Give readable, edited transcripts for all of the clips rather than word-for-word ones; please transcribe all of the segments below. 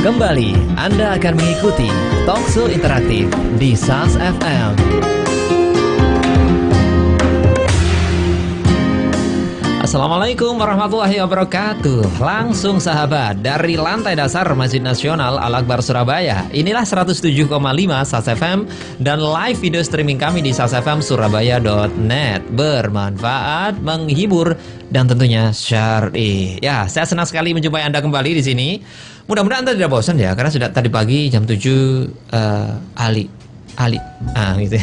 Kembali Anda akan mengikuti Talkshow interaktif di SAS FM. Assalamualaikum warahmatullahi wabarakatuh. Langsung sahabat dari lantai dasar Masjid Nasional Al-Akbar Surabaya. Inilah 107,5 SAS FM dan live video streaming kami di sasfmsurabaya.net. Bermanfaat, menghibur, dan tentunya syar'i. Ya, saya senang sekali menjumpai Anda kembali di sini. Mudah-mudahan Anda tidak bosan ya, karena sudah tadi pagi jam 7 Ali. Gitu.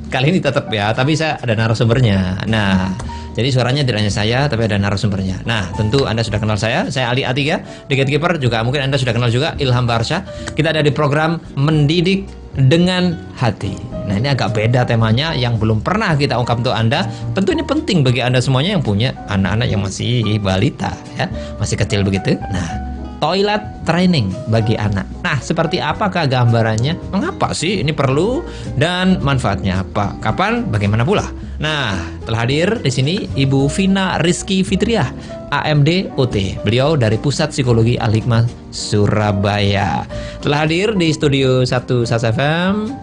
Kali ini tetap ya, tapi saya ada narasumbernya. Nah, jadi suaranya tidak hanya saya, tapi ada narasumbernya. Nah, tentu Anda sudah kenal saya Ali Atiga, The Gatekeeper. Juga mungkin Anda sudah kenal juga Ilham Barsha. Kita ada di program Mendidik dengan Hati. Nah, ini agak beda temanya yang belum pernah kita ungkap untuk Anda. Tentu ini penting bagi Anda semuanya yang punya anak-anak yang masih balita, ya, masih kecil begitu. Nah, toilet training bagi anak. Nah, seperti apakah gambarannya? Mengapa sih ini perlu dan manfaatnya apa? Kapan? Bagaimana pula? Nah, telah hadir di sini Ibu Vina Rizky Fitriah, AMD OT. Beliau dari Pusat Psikologi Al-Hikmah Surabaya. Telah hadir di studio 1 SAS FM.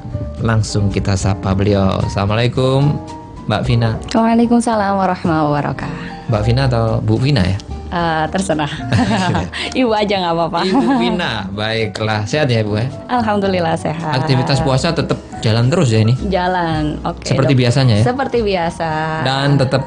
Langsung kita sapa beliau. Assalamualaikum, Mbak Vina. Waalaikumsalam warahmatullahi wabarakatuh. Mbak Vina atau Bu Vina ya? Terserah. Ibu aja nggak apa-apa. Ibu Vina, baiklah. Sehat ya Ibu ya? Alhamdulillah sehat. Aktivitas puasa tetap jalan terus ya ini? Jalan, oke. Seperti biasanya ya? Seperti biasa. Dan tetap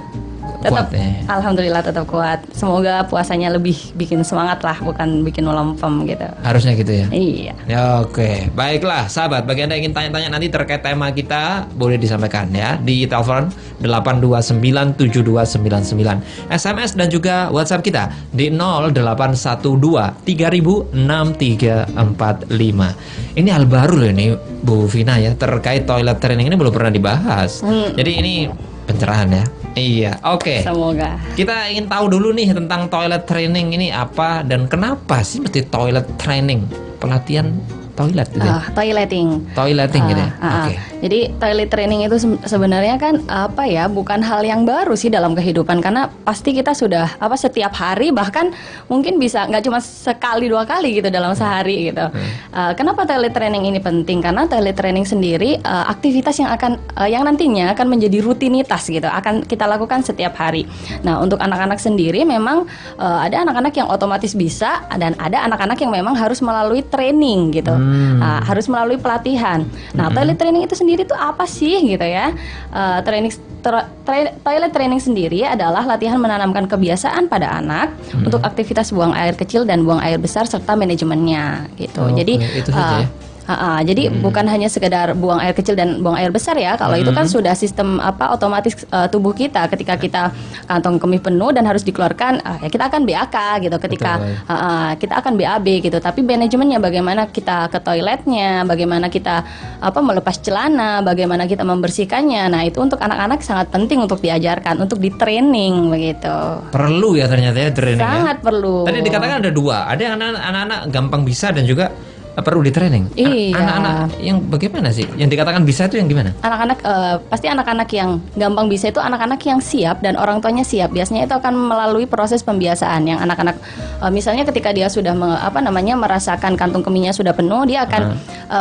kuat ya? Alhamdulillah tetap kuat. Semoga puasanya lebih bikin semangat lah, bukan bikin melempem gitu. Harusnya gitu ya? Iya. Ya, oke. Baiklah sahabat, bagi Anda yang ingin tanya-tanya nanti terkait tema kita, boleh disampaikan ya di telepon 8297299, SMS dan juga WhatsApp kita di 0812 30006345. Ini hal baru loh ini Bu Vina ya, terkait toilet training ini belum pernah dibahas. Jadi ini pencerahan ya. Iya, oke. Semoga. Kita ingin tahu dulu nih tentang toilet training ini apa dan kenapa sih mesti toilet training? Pelatihan toilet gitu ya? Toileting gitu ya? Oke. Jadi toilet training itu sebenarnya kan apa ya, bukan hal yang baru sih dalam kehidupan, karena pasti kita sudah setiap hari, bahkan mungkin bisa nggak cuma sekali dua kali gitu dalam sehari gitu. Kenapa toilet training ini penting? Karena toilet training sendiri aktivitas yang nantinya akan menjadi rutinitas gitu, akan kita lakukan setiap hari. Nah, untuk anak-anak sendiri memang ada anak-anak yang otomatis bisa dan ada anak-anak yang memang harus melalui training gitu. Harus melalui pelatihan. Nah, toilet training itu sendiri itu apa sih gitu ya? Toilet training sendiri adalah latihan menanamkan kebiasaan pada anak untuk aktivitas buang air kecil dan buang air besar serta manajemennya gitu. Jadi itu saja ya? Jadi bukan hanya sekedar buang air kecil dan buang air besar ya. Kalau itu kan sudah sistem otomatis tubuh kita, ketika kita kantong kemih penuh dan harus dikeluarkan, ya kita akan BAK gitu. Ketika kita akan BAB gitu. Tapi manajemennya, bagaimana kita ke toiletnya, bagaimana kita melepas celana, bagaimana kita membersihkannya. Nah, itu untuk anak-anak sangat penting untuk diajarkan, untuk di training begitu. Perlu ya ternyata ya training. Sangat perlu. Tadi dikatakan ada dua. Ada yang anak-anak gampang bisa dan juga perlu di training. Iya. Anak-anak yang bagaimana sih? Yang dikatakan bisa itu yang gimana? Anak-anak pasti anak-anak yang gampang bisa itu anak-anak yang siap dan orang tuanya siap. Biasanya itu akan melalui proses pembiasaan. Yang anak-anak misalnya ketika dia sudah merasakan kantung kemihnya sudah penuh, dia akan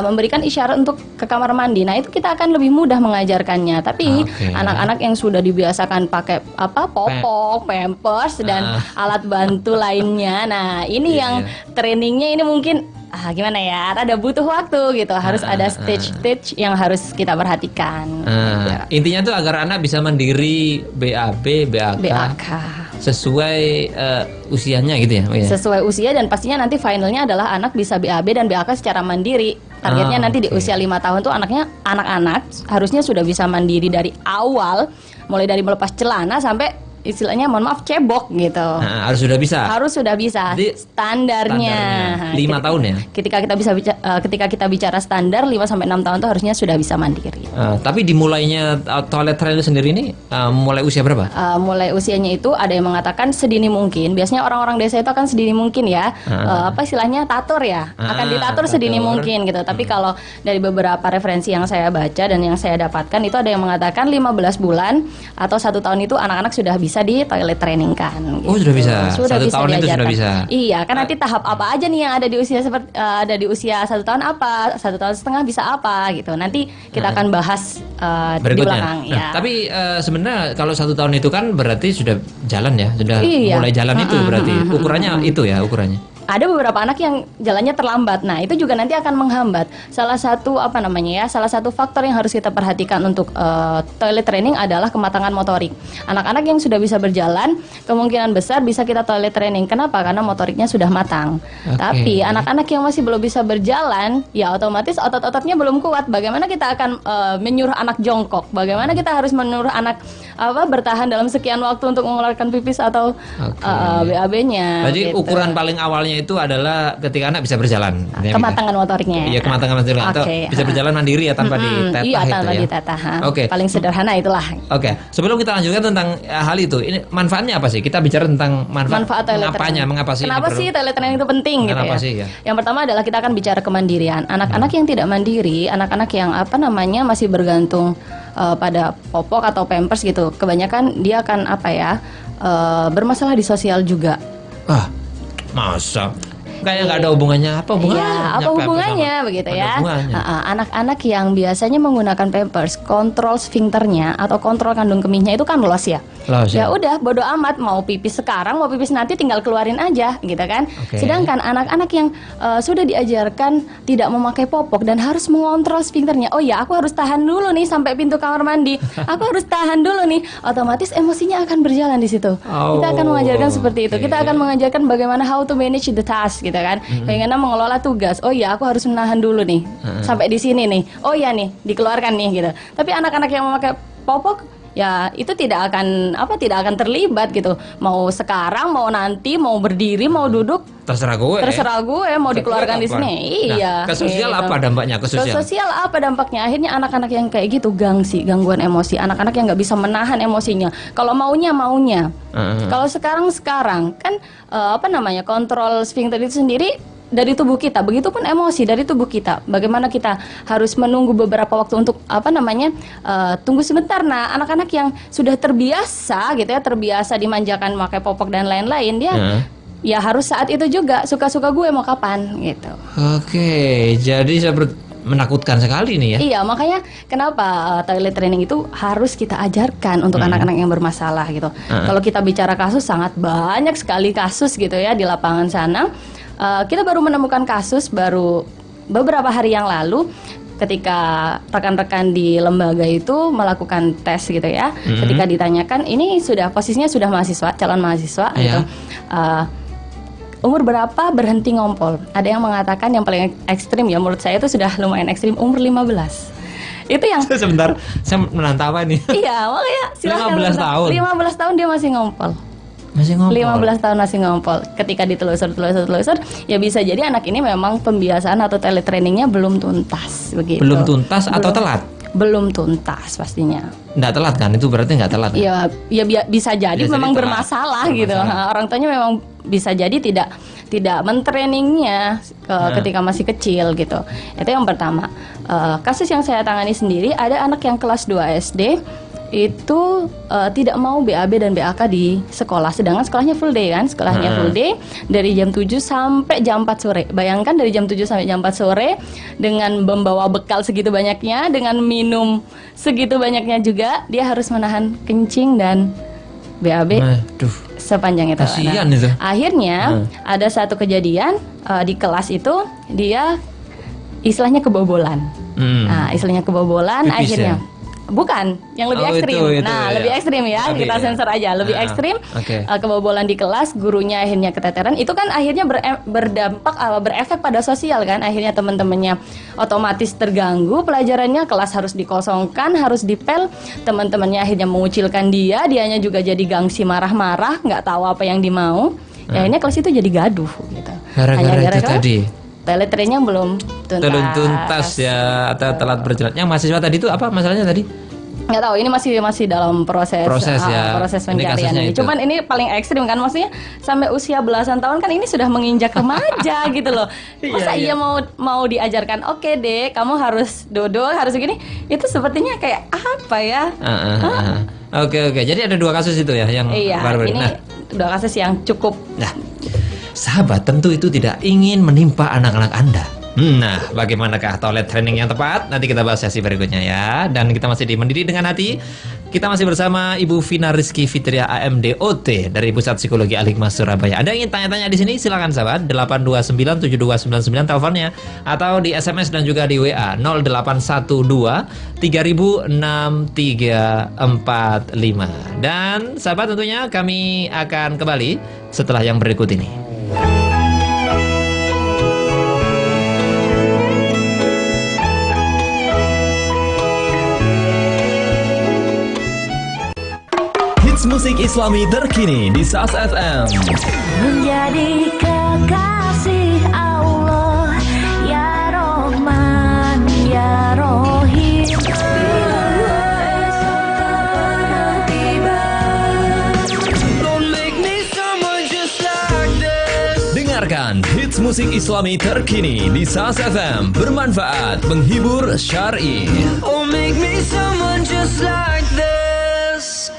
memberikan isyarat untuk ke kamar mandi. Nah, itu kita akan lebih mudah mengajarkannya. Tapi anak-anak yang sudah dibiasakan pakai popok, pampers dan alat bantu lainnya. Nah, ini yang trainingnya ini mungkin gimana ya, ada butuh waktu gitu, harus ada stage yang harus kita perhatikan. Intinya tuh agar anak bisa mandiri BAB, BAK. Sesuai usianya gitu ya? Sesuai usia, dan pastinya nanti finalnya adalah anak bisa BAB dan BAK secara mandiri. Targetnya nanti di usia 5 tahun tuh anak-anak harusnya sudah bisa mandiri dari awal, mulai dari melepas celana sampai istilahnya cebok gitu. Harus sudah bisa. Harus sudah bisa. Standarnya 5 tahun ya. Ketika kita bicara standar 5 sampai 6 tahun itu harusnya sudah bisa mandiri. Tapi dimulainya toilet training sendiri ini mulai usia berapa? Mulai usianya itu ada yang mengatakan sedini mungkin. Biasanya orang-orang desa itu akan sedini mungkin ya. Istilahnya tatur ya. Akan ditatur sedini mungkin gitu. Tapi kalau dari beberapa referensi yang saya baca dan yang saya dapatkan itu ada yang mengatakan 15 bulan atau 1 tahun itu anak-anak sudah bisa bisa di toilet training kan. Gitu. Oh, sudah bisa. Satu tahun itu sudah diajarkan. bisa. Iya, kan nanti tahap apa aja nih yang ada di usia seperti ada di usia 1 tahun apa, 1,5 tahun bisa apa gitu. Nanti kita akan bahas di Berikutnya. belakang. Nah, Ya. tapi sebenarnya kalau 1 tahun itu kan berarti sudah jalan ya, sudah Iya. mulai jalan itu berarti ukurannya itu ya ukurannya. Ada beberapa anak yang jalannya terlambat. Nah, itu juga nanti akan menghambat. Salah satu salah satu faktor yang harus kita perhatikan untuk toilet training adalah kematangan motorik. Anak-anak yang sudah bisa berjalan, kemungkinan besar bisa kita toilet training. Kenapa? Karena motoriknya sudah matang. Oke. Tapi anak-anak yang masih belum bisa berjalan, ya otomatis otot-ototnya belum kuat. Bagaimana kita akan menyuruh anak jongkok? Bagaimana kita harus menyuruh anak bertahan dalam sekian waktu untuk mengeluarkan pipis atau BAB-nya? Jadi gitu. ukuran paling awalnya itu adalah ketika anak bisa berjalan. Kematangan motoriknya. Iya, kematangan motoriknya atau Oke, bisa berjalan mandiri ya tanpa ditetah iya, itu tanpa ya. ditetah. Oke. Paling sederhana itulah. Oke, sebelum kita lanjutkan tentang hal itu, ini manfaatnya apa sih? Kita bicara tentang Manfaat toilet training. mengapa sih? ini Kenapa perlu? sih toilet training itu penting gitu Kenapa ya? sih, ya? Yang pertama adalah kita akan bicara kemandirian. Anak-anak yang tidak mandiri, anak-anak yang masih bergantung pada popok atau pampers gitu. Kebanyakan dia akan bermasalah di sosial juga. Ah, masa? Kayak nggak ada hubungannya. Apa hubungannya? Iya, apa hubungannya begitu Ada ya? hubungannya. Anak-anak yang biasanya menggunakan pampers, kontrol sfinkternya atau kontrol kandung kemihnya itu kan los ya. Los, ya. Ya udah, bodo amat mau pipis sekarang, mau pipis nanti tinggal keluarin aja, gitu kan? Oke. Sedangkan anak-anak yang sudah diajarkan tidak memakai popok dan harus mengontrol sfinkternya. Oh ya, aku harus tahan dulu nih sampai pintu kamar mandi. Aku harus tahan dulu nih. Otomatis emosinya akan berjalan di situ. Kita akan mengajarkan seperti itu. oke. Kita akan mengajarkan bagaimana how to manage the task, gitu kan? Bagaimana mengelola tugas. Oh ya, aku harus menahan dulu nih sampai di sini nih. Oh ya nih, dikeluarkan nih gitu. Tapi anak-anak yang memakai popok ya itu tidak akan terlibat gitu. Mau sekarang, mau nanti, mau berdiri, mau duduk, Terserah gue. terserah gue mau dikeluarkan di sini. Iya. Nah, ke sosial gitu. apa dampaknya? Ke Ke sosial. sosial apa dampaknya? Akhirnya anak-anak yang kayak gitu gangguan emosi. Anak-anak yang nggak bisa menahan emosinya. Kalau maunya. Kalau sekarang kan kontrol sfinkter itu sendiri dari tubuh kita. Begitupun emosi dari tubuh kita. Bagaimana kita harus menunggu beberapa waktu untuk tunggu sebentar. Nah, anak-anak yang sudah terbiasa gitu ya, terbiasa dimanjakan pakai popok dan lain-lain, dia ya harus saat itu juga suka-suka gue mau kapan gitu. Oke, jadi menakutkan sekali nih ya. Iya, makanya kenapa toilet training itu harus kita ajarkan untuk anak-anak yang bermasalah gitu. Kalau kita bicara kasus, sangat banyak sekali kasus gitu ya di lapangan sana. Kita baru menemukan kasus baru beberapa hari yang lalu ketika rekan-rekan di lembaga itu melakukan tes gitu ya. Ketika ditanyakan, ini posisinya sudah mahasiswa, calon mahasiswa gitu. Umur berapa berhenti ngompol? Ada yang mengatakan yang paling ekstrim ya, menurut saya itu sudah lumayan ekstrim, umur 15. Itu yang Sebentar, saya menantau apa nih? iya, makanya silakan 15 tahun. 15 tahun dia masih ngompol. Masih ngompol. 15 tahun masih ngompol. Ketika ditelusur, ya bisa jadi anak ini memang pembiasaan atau toilet trainingnya belum tuntas begitu. Belum tuntas atau telat? Belum tuntas pastinya. Nggak telat kan? Itu berarti nggak telat. Ya bisa jadi Bisa memang jadi bermasalah telat. gitu. Orang tuanya memang bisa jadi tidak mentrainingnya ketika masih kecil gitu. Itu yang pertama. Kasus yang saya tangani sendiri, ada anak yang kelas 2 SD itu tidak mau BAB dan BAK di sekolah, sedangkan sekolahnya full day kan, full day dari jam 7 sampai jam 4 sore. Bayangkan dari jam 7 sampai jam 4 sore dengan membawa bekal segitu banyaknya, dengan minum segitu banyaknya juga, dia harus menahan kencing dan BAB sepanjang itu. Kasihan itu. Akhirnya ada satu kejadian di kelas itu dia istilahnya kebobolan. Nah, istilahnya kebobolan. Pipis akhirnya ya? Bukan, yang lebih ekstrim. Itu, nah, ya. lebih ekstrim ya, Oke, kita sensor aja. Lebih ekstrim, kebobolan di kelas, gurunya akhirnya keteteran. Itu kan akhirnya berefek pada sosial kan. Akhirnya teman-temannya otomatis terganggu pelajarannya, kelas harus dikosongkan, harus dipel. Teman-temannya akhirnya mengucilkan dianya juga jadi gengsi, marah-marah, nggak tahu apa yang dimau. Ya akhirnya kelas itu jadi gaduh gitu. Gara-gara itu tadi. Toilet trainingnya belum tuntas ya, atau telat berjalan. Yang mahasiswa tadi itu apa masalahnya tadi? Nggak tahu, ini masih dalam proses ya. proses Ini pencarian kasusnya ini. itu. Cuman ini paling ekstrim kan, maksudnya sampai usia belasan tahun kan ini sudah menginjak remaja gitu loh. Masa iya mau diajarkan, oke deh kamu harus duduk, harus begini, itu sepertinya kayak apa ya? Oke. Jadi ada 2 kasus itu ya yang Iya, baru-baru. ini Nah, 2 kasus yang cukup. Nah, sahabat tentu itu tidak ingin menimpa anak-anak Anda. Nah, bagaimanakah toilet training yang tepat? Nanti kita bahas sesi berikutnya ya. Dan kita masih di Mendidik Dengan Hati. Kita masih bersama Ibu Vina Rizky Fitria AMDOT dari Pusat Psikologi Al-Hikmah Surabaya. Anda ingin tanya-tanya di sini? Silakan sahabat, 8297299 teleponnya atau di SMS dan juga di WA 0812 3006 345. Dan sahabat tentunya kami akan kembali setelah yang berikut ini. Musik Islami terkini di SAS FM. Menjadi kekasih Allah, ya Rahman, ya Rahim. Dengarkan hits musik Islami terkini di SAS FM, bermanfaat, menghibur, syar'i. Oh, make me someone just like this.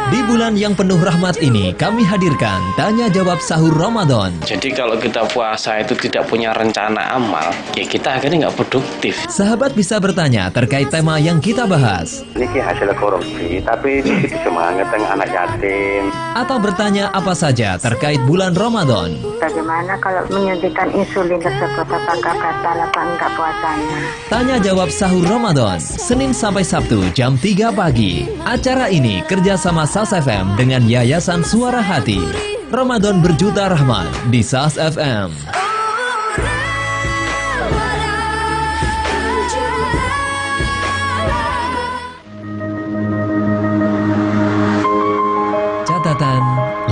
Di bulan yang penuh rahmat ini, kami hadirkan Tanya Jawab Sahur Ramadan. Jadi kalau kita puasa itu tidak punya rencana amal, ya kita akhirnya nggak produktif. Sahabat bisa bertanya terkait tema yang kita bahas. Ini hasil korupsi, tapi ini semangat dengan anak yatim. Atau bertanya apa saja terkait bulan Ramadan. Bagaimana kalau menyuntikkan insulin tersebut, apakah batal apa enggak puasanya? Tanya Jawab Sahur Ramadan, Senin sampai Sabtu jam 3 pagi. Acara ini kerjasama SAS FM dengan Yayasan Suara Hati. Ramadan berjuta rahmat di SAS FM. Catatan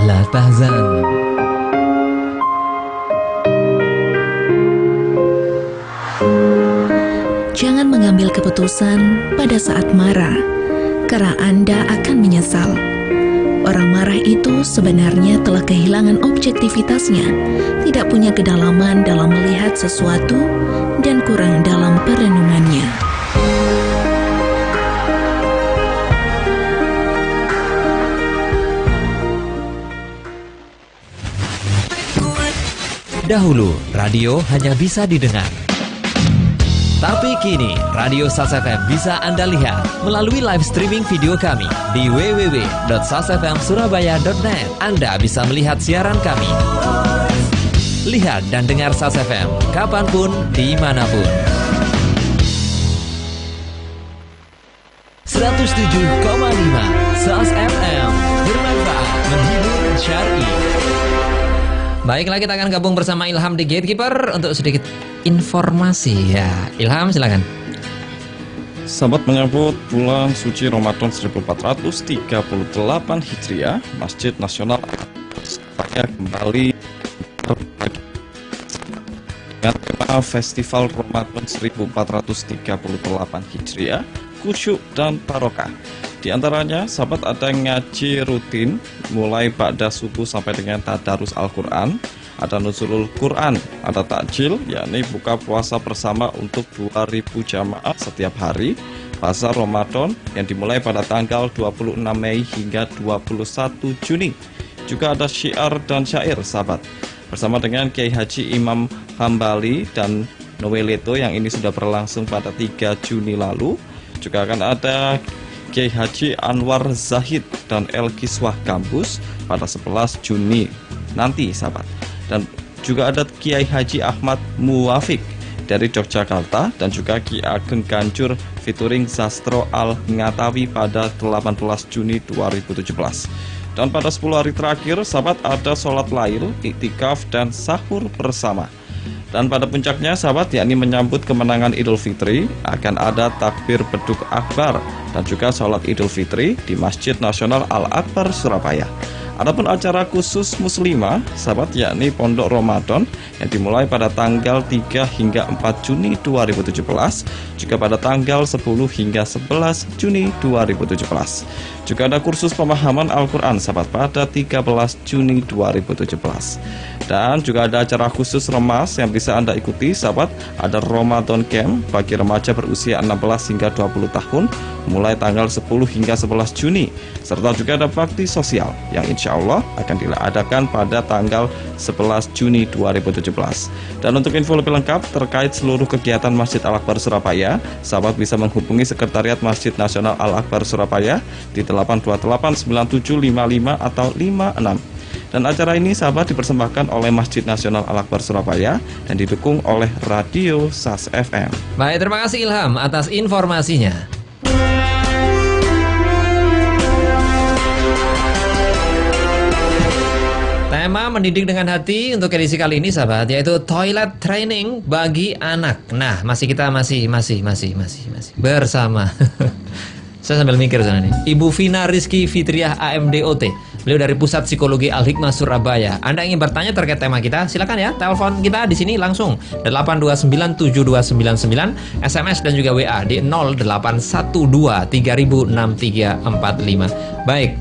La Tahzan. Jangan mengambil keputusan pada saat marah, karena Anda akan menyesal. Orang marah itu sebenarnya telah kehilangan objektivitasnya, tidak punya kedalaman dalam melihat sesuatu, dan kurang dalam perenungannya. Dahulu, radio hanya bisa didengar. Tapi kini, Radio SAS FM bisa Anda lihat melalui live streaming video kami di www.sasfmsurabaya.net. Anda bisa melihat siaran kami. Lihat dan dengar SAS FM kapanpun, dimanapun. 107,5 SAS FM, bermanfaat, menghibur, syar'i. Baiklah, kita akan gabung bersama Ilham di Gatekeeper untuk sedikit informasi ya. Ilham, silakan. Sahabat, menyambut bulan suci Ramadan 1438 Hijriah, Masjid Nasional Surabaya kembali dengan tema Festival Ramadan 1438 Hijriah, Khusyuk dan Barokah. Di antaranya, sahabat, ada ngaji rutin mulai ba'da subuh sampai dengan tadarus Al-Quran, ada nuzulul Quran, ada takjil, yakni buka puasa bersama untuk 2000 jamaah setiap hari puasa Ramadan yang dimulai pada tanggal 26 Mei hingga 21 Juni. Juga ada syiar dan syair, sahabat, bersama dengan Kiai Haji Imam Hambali dan Noweleto yang ini sudah berlangsung pada 3 Juni lalu. Juga akan ada Kiai Haji Anwar Zahid dan El Kiswah Kampus pada 11 Juni nanti, sahabat. Dan juga ada Kiai Haji Ahmad Muwafiq dari Yogyakarta dan juga Ki Ageng Ganjur featuring Sastro Al-Ngatawi pada 18 Juni 2017. Dan pada 10 hari terakhir, sahabat, ada sholat lail, iktikaf, dan sahur bersama. Dan pada puncaknya, sahabat, yakni menyambut kemenangan Idul Fitri, akan ada takbir beduk akbar dan juga sholat Idul Fitri di Masjid Nasional Al-Akbar Surabaya. Adapun acara khusus muslimah, sahabat, yakni Pondok Ramadan yang dimulai pada tanggal 3 hingga 4 Juni 2017, juga pada tanggal 10 hingga 11 Juni 2017. Juga ada kursus pemahaman Al-Quran, sahabat, pada 13 Juni 2017. Dan juga ada acara khusus Remas yang bisa Anda ikuti, sahabat. Ada Ramadan Camp bagi remaja berusia 16 hingga 20 tahun, mulai tanggal 10 hingga 11 Juni. Serta juga ada bakti sosial yang insya Allah akan diadakan pada tanggal 11 Juni 2017. Dan untuk info lebih lengkap terkait seluruh kegiatan Masjid Al-Akbar Surabaya, sahabat bisa menghubungi Sekretariat Masjid Nasional Al-Akbar Surabaya di 8289755 atau 56. Dan acara ini, sahabat, dipersembahkan oleh Masjid Nasional Al-Akbar Surabaya dan didukung oleh Radio SAS FM. Baik, terima kasih Ilham atas informasinya. Tema mendidik dengan hati untuk edisi kali ini, sahabat, yaitu toilet training bagi anak. Nah, masih bersama. Saya sambil mikir sana nih. Ibu Vina Rizky Fitriah AMDOT. Beliau dari Pusat Psikologi Al-Hikmah Surabaya. Anda ingin bertanya terkait tema kita? Silakan ya, telepon kita di sini langsung 8297299, SMS dan juga WA di 0812306345. Baik.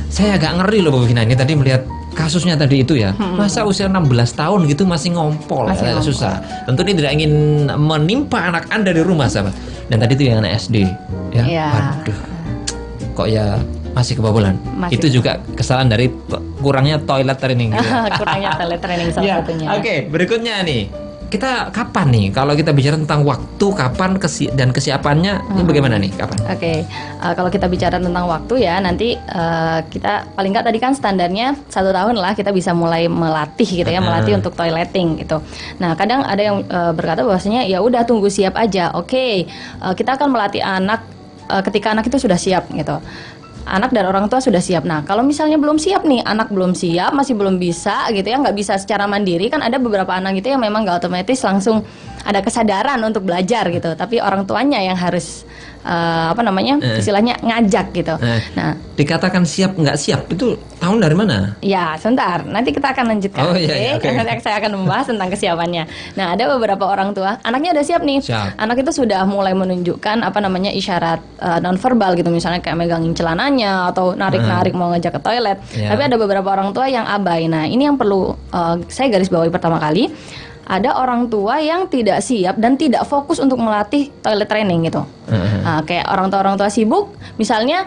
Saya agak ngeri loh Bu Vina ini tadi melihat kasusnya tadi itu ya. Masa usia 16 tahun gitu masih ngompol, susah. Tentu ini tidak ingin menimpa anak Anda di rumah, sahabat. Dan tadi itu yang anak SD ya. Waduh. Kok ya masih kebobolan. Itu juga kesalahan dari kurangnya toilet training gitu. Kurangnya toilet training salah satunya. Oke, berikutnya nih. Kita kapan nih kalau kita bicara tentang waktu, kapan dan kesiapannya ini bagaimana nih, kapan? Oke, kalau kita bicara tentang waktu ya, nanti kita paling nggak tadi kan standarnya 1 tahun lah kita bisa mulai melatih gitu ya, melatih untuk toileting gitu. Nah, kadang ada yang berkata bahwasanya ya udah tunggu siap aja. Oke, kita akan melatih anak ketika anak itu sudah siap gitu. Anak dan orang tua sudah siap. Nah, kalau misalnya belum siap nih, anak belum siap, masih belum bisa gitu ya, nggak bisa secara mandiri, kan ada beberapa anak gitu yang memang nggak otomatis langsung ada kesadaran untuk belajar gitu, tapi orang tuanya yang harus istilahnya ngajak gitu. Nah, dikatakan siap nggak siap itu tahun dari mana? Ya, sebentar. Nanti kita akan lanjutkan. Nanti saya akan membahas tentang kesiapannya. Nah, ada beberapa orang tua, anaknya udah siap nih. Anak itu sudah mulai menunjukkan isyarat nonverbal gitu, misalnya kayak megangin celananya atau narik-narik mau ngajak ke toilet. Tapi ada beberapa orang tua yang abai. Nah, ini yang perlu saya garis bawahi pertama kali. Ada orang tua yang tidak siap dan tidak fokus untuk melatih toilet training gitu. Kayak orang tua sibuk, misalnya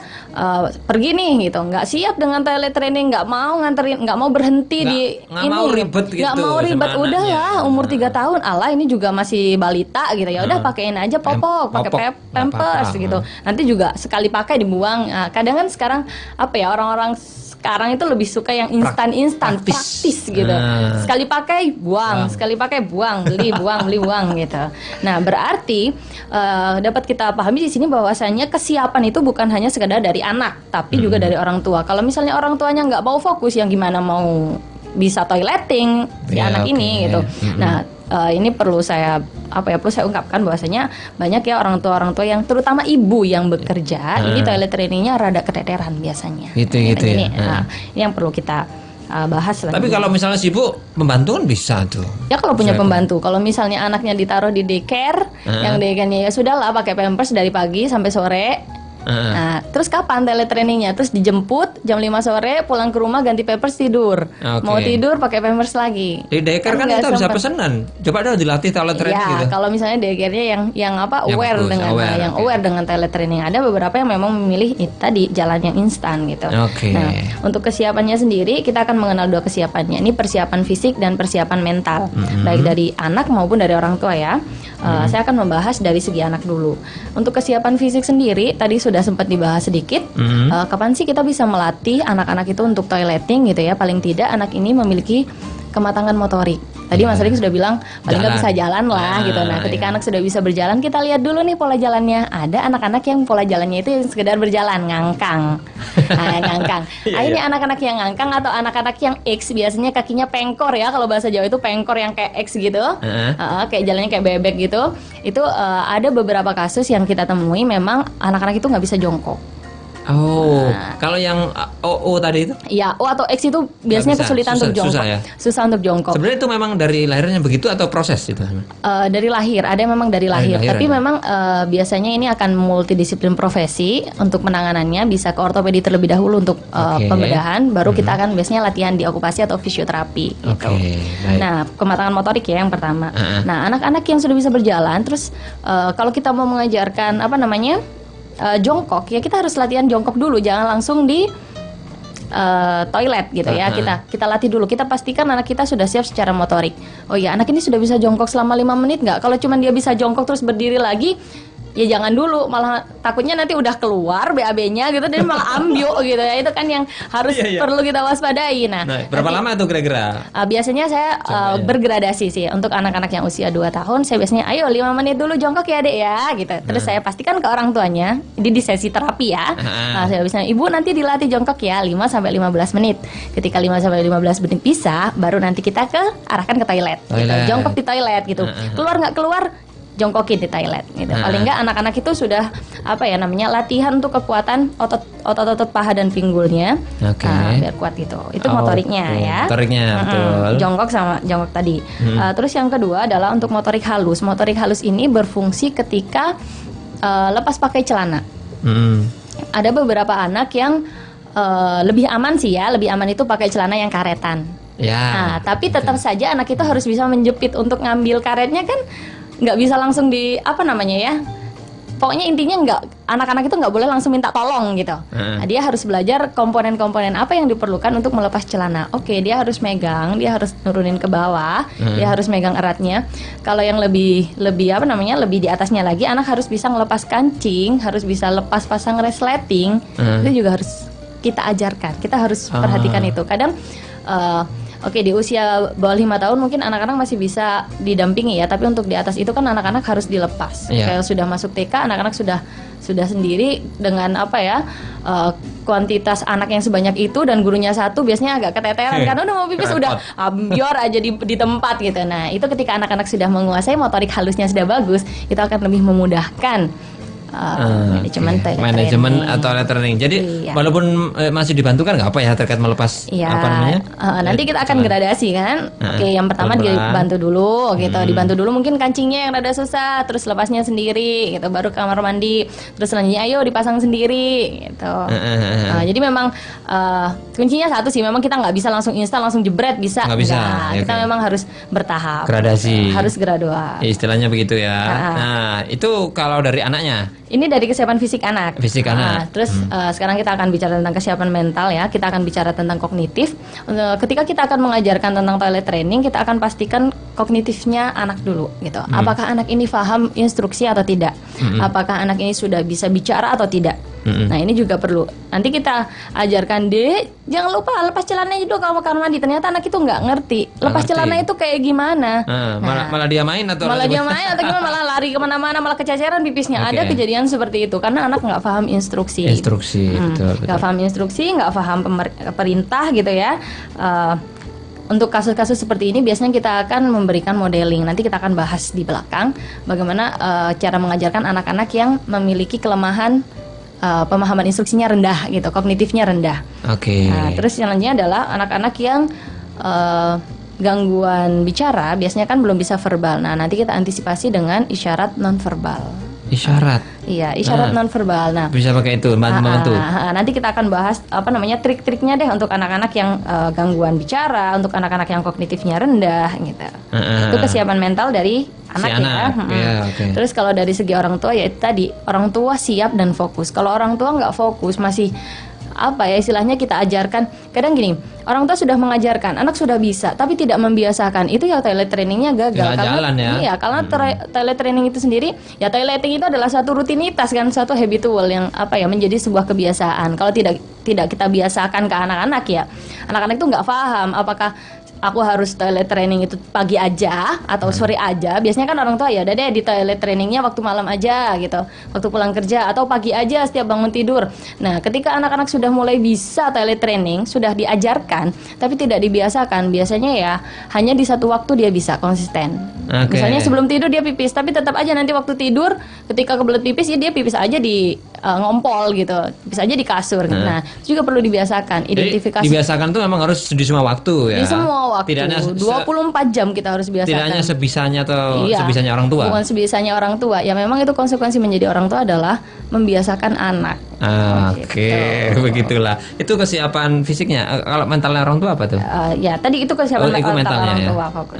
pergi nih gitu, nggak siap dengan toilet training, nggak mau nganterin, nggak mau berhenti nggak mau ribet gitu, nggak mau ribet, udahlah umur 3 tahun, Allah ini juga masih balita gitu ya, udah pakein aja popok, pakai pampers gitu. Nanti juga sekali pakai dibuang. Kadang kan sekarang orang-orang sekarang itu lebih suka yang instan praktis gitu. Sekali pakai buang, sekali pakai buang, beli buang gitu. Nah, berarti dapat kita pahami di sini bahwasanya kesiapan itu bukan hanya sekedar dari anak, tapi juga dari orang tua. Kalau misalnya orang tuanya nggak mau fokus, yang gimana mau bisa toileting si anak ini gitu. Nah, ini perlu saya ungkapkan bahwasanya banyak ya orang tua yang terutama ibu yang bekerja, ini toilet trainingnya rada keteteran biasanya. Ini yang perlu kita bahas. Tapi kalau misalnya sibuk, pembantu kan bisa tuh. Ya kalau punya pembantu, kalau misalnya anaknya ditaruh di daycare, yang daycare-nya ya sudahlah pakai pampers dari pagi sampai sore. Nah, terus kapan teletrainingnya? Terus dijemput jam 5 sore, pulang ke rumah ganti pampers tidur. Mau tidur pakai pampers lagi. Di daycare kan kita bisa pesenan. Coba dong dilatih toilet training gitu. Kalau misalnya daycare-nya yang aware dengan toilet training. Ada beberapa yang memang memilih tadi jalan yang instan gitu. Nah, untuk kesiapannya sendiri kita akan mengenal 2 kesiapannya. Ini persiapan fisik dan persiapan mental. Baik dari anak maupun dari orang tua ya. Saya akan membahas dari segi anak dulu. Untuk kesiapan fisik sendiri tadi sudah sempat dibahas sedikit. Kapan sih kita bisa melatih anak-anak itu untuk toileting gitu ya? Paling tidak anak ini memiliki kematangan motorik. Tadi Mas Rik sudah bilang paling nggak bisa jalan lah gitu. Nah, ketika anak sudah bisa berjalan, kita lihat dulu nih pola jalannya. Ada anak-anak yang pola jalannya itu yang sekedar berjalan, ngangkang. Ngangkang. Ini anak-anak yang ngangkang atau anak-anak yang X, biasanya kakinya pengkor ya. Kalau bahasa Jawa itu pengkor yang kayak X gitu. Kayak jalannya kayak bebek gitu. Itu ada beberapa kasus yang kita temui memang anak-anak itu nggak bisa jongkok. Oh, kalau yang OO tadi itu? Ya, O atau X itu biasanya bisa, kesulitan susah- untuk jongkok. susah ya? Susah untuk jongkok. Sebenarnya itu memang dari lahirnya begitu atau proses itu? Dari lahir, ada yang memang dari lahir. lahir Tapi ada. memang biasanya ini akan multidisiplin profesi untuk penanganannya. Bisa ke ortopedi terlebih dahulu untuk Oke. pembedahan. Baru kita akan biasanya latihan di okupasi atau fisioterapi. Gitu. Oke, baik. Nah, kematangan motorik ya yang pertama. Uh-uh. Nah, anak-anak yang sudah bisa berjalan, terus kalau kita mau mengajarkan jongkok, ya kita harus latihan jongkok dulu, jangan langsung di toilet gitu ya. Kita latih dulu, kita pastikan anak kita sudah siap secara motorik. Oh ya, anak ini sudah bisa jongkok selama 5 menit nggak? Kalau cuman dia bisa jongkok terus berdiri lagi, ya jangan dulu, malah takutnya nanti udah keluar BAB-nya gitu dan malah ambio gitu ya. Itu kan yang harus perlu kita waspadai. Nah, Berapa lama tuh kira-kira? Biasanya saya bergradasi sih. Untuk anak-anak yang usia 2 tahun, saya biasanya ayo 5 menit dulu jongkok ya Dek ya gitu. Terus saya pastikan ke orang tuanya, ini di sesi terapi ya. Nah, saya biasanya Ibu nanti dilatih jongkok ya 5 sampai 15 menit. Ketika 5 sampai 15 menit bisa, baru nanti kita arahkan ke toilet. Gitu. Jongkok di toilet gitu. Keluar nggak keluar, jongkokin di toilet gitu. Paling nggak anak-anak itu sudah latihan untuk kekuatan otot-otot paha dan pinggulnya. Biar kuat gitu. Itu motoriknya ya. Motoriknya betul. Jongkok sama jongkok tadi. Terus yang kedua adalah untuk motorik halus. Motorik halus ini berfungsi ketika lepas pakai celana. Ada beberapa anak yang lebih aman sih ya. Lebih aman itu pakai celana yang karetan. Ya. Nah, tapi tetap saja anak itu harus bisa menjepit. Untuk ngambil karetnya kan nggak bisa langsung pokoknya intinya anak-anak itu nggak boleh langsung minta tolong gitu. Nah, dia harus belajar komponen-komponen apa yang diperlukan untuk melepas celana. Oke, dia harus megang, dia harus nurunin ke bawah, dia harus megang eratnya. Kalau yang lebih di atasnya lagi, anak harus bisa ngelepas kancing, harus bisa lepas pasang resleting. Itu juga harus kita ajarkan. Kita harus perhatikan itu. Kadang Oke, di usia bawah 5 tahun mungkin anak-anak masih bisa didampingi ya, tapi untuk di atas itu kan anak-anak harus dilepas. Kayak sudah masuk TK, anak-anak sudah sendiri dengan kuantitas anak yang sebanyak itu dan gurunya satu, biasanya agak keteteran karena udah mau pipis udah ambior aja di tempat gitu. Nah, itu ketika anak-anak sudah menguasai motorik halusnya sudah bagus, itu akan lebih memudahkan manajemen toilet training. Jadi walaupun masih dibantu kan nggak apa ya terkait melepas nanti kita akan gradasi kan. Oke, yang pertama dibantu dulu gitu. Dibantu dulu mungkin kancingnya yang rada susah, terus lepasnya sendiri gitu, baru ke kamar mandi. Terus selanjutnya ayo dipasang sendiri gitu. Jadi memang kuncinya satu sih, memang kita nggak bisa langsung instan langsung jebret bisa. Nggak bisa. Kita memang harus bertahap. Gradasi. Harus gradual. Istilahnya begitu ya. Nah, itu kalau dari anaknya. Ini dari kesiapan fisik anak. Terus sekarang kita akan bicara tentang kesiapan mental ya. Kita akan bicara tentang kognitif. Ketika kita akan mengajarkan tentang toilet training, kita akan pastikan kognitifnya anak dulu gitu. Apakah anak ini paham instruksi atau tidak? Apakah anak ini sudah bisa bicara atau tidak? Nah, ini juga perlu. Nanti kita ajarkan, Dek, jangan lupa lepas celananya dulu kalau kamar mandi. Ternyata anak itu nggak ngerti. Lepas celana itu kayak gimana? Malah dia main atau gimana? Malah lari kemana-mana, malah kececeran pipisnya. Ada kejadian seperti itu karena anak nggak paham instruksi. Betul. Nggak paham instruksi, nggak paham perintah gitu ya. Untuk kasus-kasus seperti ini biasanya kita akan memberikan modeling. Nanti kita akan bahas di belakang bagaimana cara mengajarkan anak-anak yang memiliki kelemahan pemahaman instruksinya rendah gitu, kognitifnya rendah. Nah, terus selanjutnya adalah anak-anak yang gangguan bicara, biasanya kan belum bisa verbal. Nah, nanti kita antisipasi dengan isyarat nonverbal. Isyarat. Iya, isyarat nonverbal. Nah, bisa pakai itu membantu. Nanti kita akan bahas trik-triknya deh untuk anak-anak yang gangguan bicara, untuk anak-anak yang kognitifnya rendah gitu. Itu kesiapan mental dari anak. Terus kalau dari segi orang tua ya itu tadi, orang tua siap dan fokus. Kalau orang tua nggak fokus, masih istilahnya kita ajarkan, kadang gini, orang tua sudah mengajarkan, anak sudah bisa tapi tidak membiasakan, itu ya toilet trainingnya gagal. Karena toilet training itu sendiri ya, toileting itu adalah satu rutinitas kan, satu habitual yang menjadi sebuah kebiasaan. Kalau tidak kita biasakan ke anak-anak ya, anak-anak itu nggak paham apakah aku harus toilet training itu pagi aja atau sore aja. Biasanya kan orang tua ya udah deh di toilet trainingnya waktu malam aja gitu, waktu pulang kerja atau pagi aja setiap bangun tidur. Nah, ketika anak-anak sudah mulai bisa toilet training, sudah diajarkan tapi tidak dibiasakan, biasanya ya hanya di satu waktu dia bisa konsisten. Misalnya sebelum tidur dia pipis, tapi tetap aja nanti waktu tidur ketika kebelet pipis ya dia pipis aja di ngompol gitu, bisa aja di kasur. Nah, itu juga perlu dibiasakan. Identifikasi. Jadi, dibiasakan itu memang harus di semua waktu ya. Di semua waktu. Tidak hanya 24 jam kita harus biasakan. Tidak hanya sebisanya atau Iya, sebisanya orang tua. Bukan sebisanya orang tua. Ya memang itu konsekuensi menjadi orang tua adalah membiasakan anak. Oke, begitulah. Itu kesiapan fisiknya. Kalau mentalnya orang tua apa tuh? Ya tadi itu kesiapan itu mentalnya orang ya. tua fokus.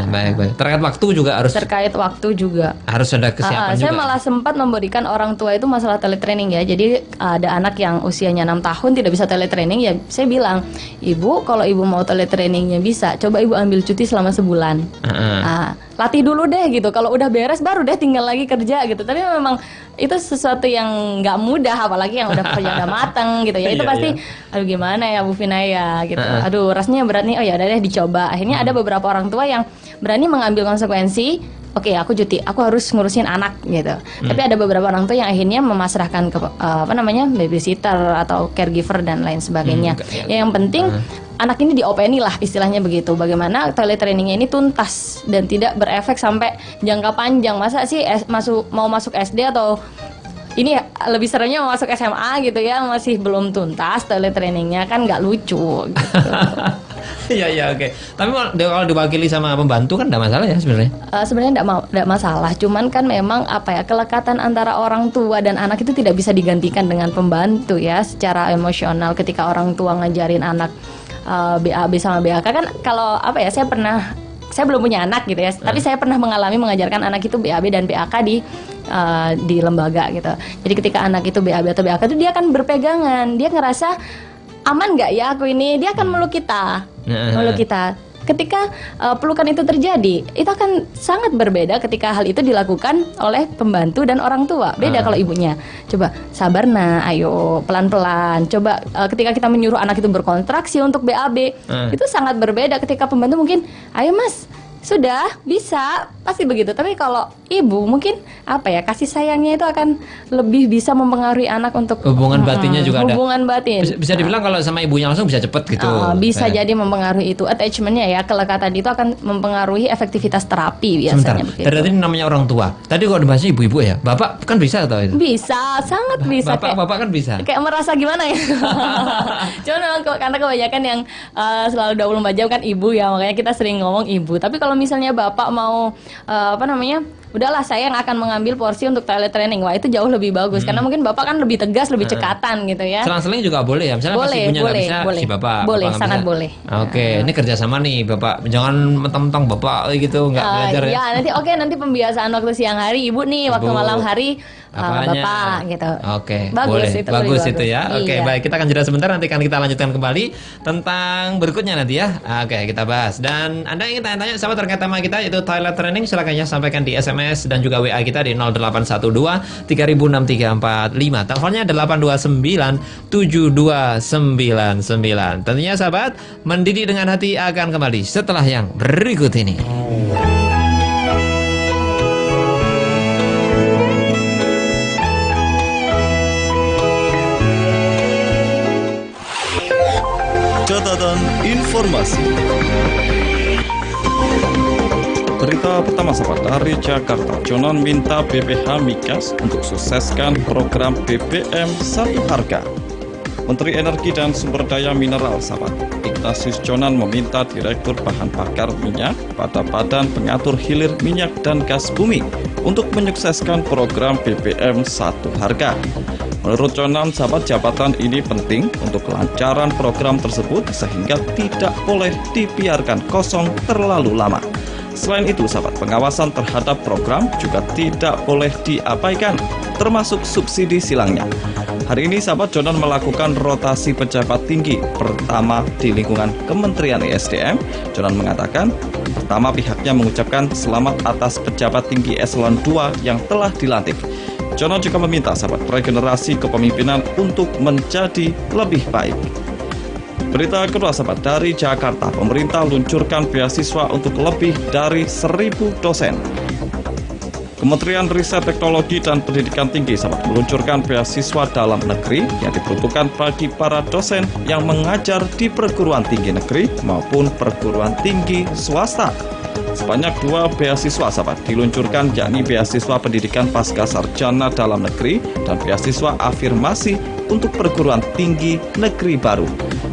Baik. Terkait waktu juga harus. Terkait waktu juga. Harus ada kesiapan juga. Saya malah sempat memberikan orang tua itu masalah teletraining ya. Jadi ada anak yang usianya 6 tahun tidak bisa teletraining ya. Saya bilang, ibu kalau ibu mau teletrainingnya bisa, coba ibu ambil cuti selama sebulan. Latih dulu deh gitu. Kalau udah beres baru deh tinggal lagi kerja gitu. Tapi memang itu sesuatu yang nggak mudah, apalagi yang udah kerja udah mateng gitu ya. Itu pasti, aduh gimana ya Bu Vina ya gitu. Aduh rasanya berat nih. Oh ya udah deh dicoba. Akhirnya ada beberapa orang tua yang berani mengambil konsekuensi. Oke, aku cuti, aku harus ngurusin anak gitu. Tapi ada beberapa orang tua yang akhirnya memasrahkan ke babysitter atau caregiver dan lain sebagainya. Yang penting anak ini diopeni lah istilahnya begitu. Bagaimana teletrainingnya ini tuntas dan tidak berefek sampai jangka panjang. Masa sih mau masuk SD atau ini lebih seringnya mau masuk SMA gitu ya, masih belum tuntas teletrainingnya, kan nggak lucu gitu. Iya, oke. Tapi kalau diwakili sama pembantu kan enggak masalah ya sebenarnya. Sebenarnya enggak masalah, cuman kan memang kelekatan antara orang tua dan anak itu tidak bisa digantikan dengan pembantu ya, secara emosional. Ketika orang tua ngajarin anak BAB sama BAK kan, kalau saya belum punya anak gitu ya, tapi saya pernah mengajarkan anak itu BAB dan BAK di lembaga gitu. Jadi ketika anak itu BAB atau BAK itu dia akan berpegangan, dia ngerasa aman nggak ya aku ini, dia akan meluk kita. Ketika pelukan itu terjadi, itu akan sangat berbeda ketika hal itu dilakukan oleh pembantu dan orang tua. Beda kalau ibunya. Coba sabar nah, ayo pelan-pelan. Coba ketika kita menyuruh anak itu berkontraksi untuk BAB, itu sangat berbeda ketika pembantu mungkin, ayo mas, sudah bisa, pasti begitu. Tapi kalau ibu mungkin kasih sayangnya itu akan lebih bisa mempengaruhi anak untuk hubungan batinnya juga ada. Hubungan batin. Bisa dibilang kalau sama ibunya langsung bisa cepet gitu. Bisa jadi mempengaruhi itu. Attachmentnya ya, kelekatan itu akan mempengaruhi efektivitas terapi biasanya. Sebentar, tadi namanya orang tua. Tadi kalau dibahasnya ibu-ibu ya, bapak kan bisa atau itu? Bisa, sangat bisa. Bapak kan bisa. Kayak merasa gimana ya? Cuman memang karena kebanyakan yang selalu 24 jam kan ibu ya, makanya kita sering ngomong ibu. Tapi kalau misalnya bapak mau udahlah saya yang akan mengambil porsi untuk teletraining, wah itu jauh lebih bagus karena mungkin bapak kan lebih tegas, lebih cekatan gitu ya. Selang-seling juga boleh ya, misalnya pas ibunya nggak bisa, si bapak boleh, bapak sangat bisa. boleh. Oke, ini kerjasama nih bapak, jangan mentang-mentang bapak gitu nggak belajar ya. Iya nanti pembiasaan waktu siang hari ibu nih, waktu malam hari bapak gitu. Oke, bagus, boleh, itu bagus itu ya. Oke, iya. baik, kita akan jeda sebentar, nanti akan kita lanjutkan kembali tentang berikutnya nanti ya. Oke, kita bahas. Dan Anda ingin tanya-tanya sama terkait tema kita yaitu toilet training, silakan ya sampaikan di SMS dan juga WA kita di 0812 306345. Teleponnya 829 7299. Tentunya sahabat, mendidik dengan hati akan kembali setelah yang berikut ini. Catatan informasi. Berita pertama sahabat dari Jakarta, Jonan minta BPH Migas untuk sukseskan program BBM satu harga. Menteri Energi dan Sumber Daya Mineral sahabat Ignatius Jonan meminta Direktur Bahan Bakar Minyak pada Badan Pengatur Hilir Minyak dan Gas Bumi untuk menyukseskan program BBM satu harga. Menurut Jonan, sahabat, jabatan ini penting untuk kelancaran program tersebut sehingga tidak boleh dibiarkan kosong terlalu lama. Selain itu, sahabat, pengawasan terhadap program juga tidak boleh diabaikan, termasuk subsidi silangnya. Hari ini, sahabat, Jonan melakukan rotasi pejabat tinggi pertama di lingkungan Kementerian ESDM. Jonan mengatakan, pertama pihaknya mengucapkan selamat atas pejabat tinggi eselon 2 yang telah dilantik. Jonan juga meminta sahabat regenerasi kepemimpinan untuk menjadi lebih baik. Berita kedua sahabat dari Jakarta, pemerintah luncurkan beasiswa untuk lebih dari 1.000 dosen. Kementerian Riset Teknologi dan Pendidikan Tinggi sahabat meluncurkan beasiswa dalam negeri yang diperuntukkan bagi para dosen yang mengajar di perguruan tinggi negeri maupun perguruan tinggi swasta. Sebanyak 2 beasiswa sahabat diluncurkan, yakni beasiswa pendidikan pasca sarjana dalam negeri dan beasiswa afirmasi untuk perguruan tinggi negeri baru.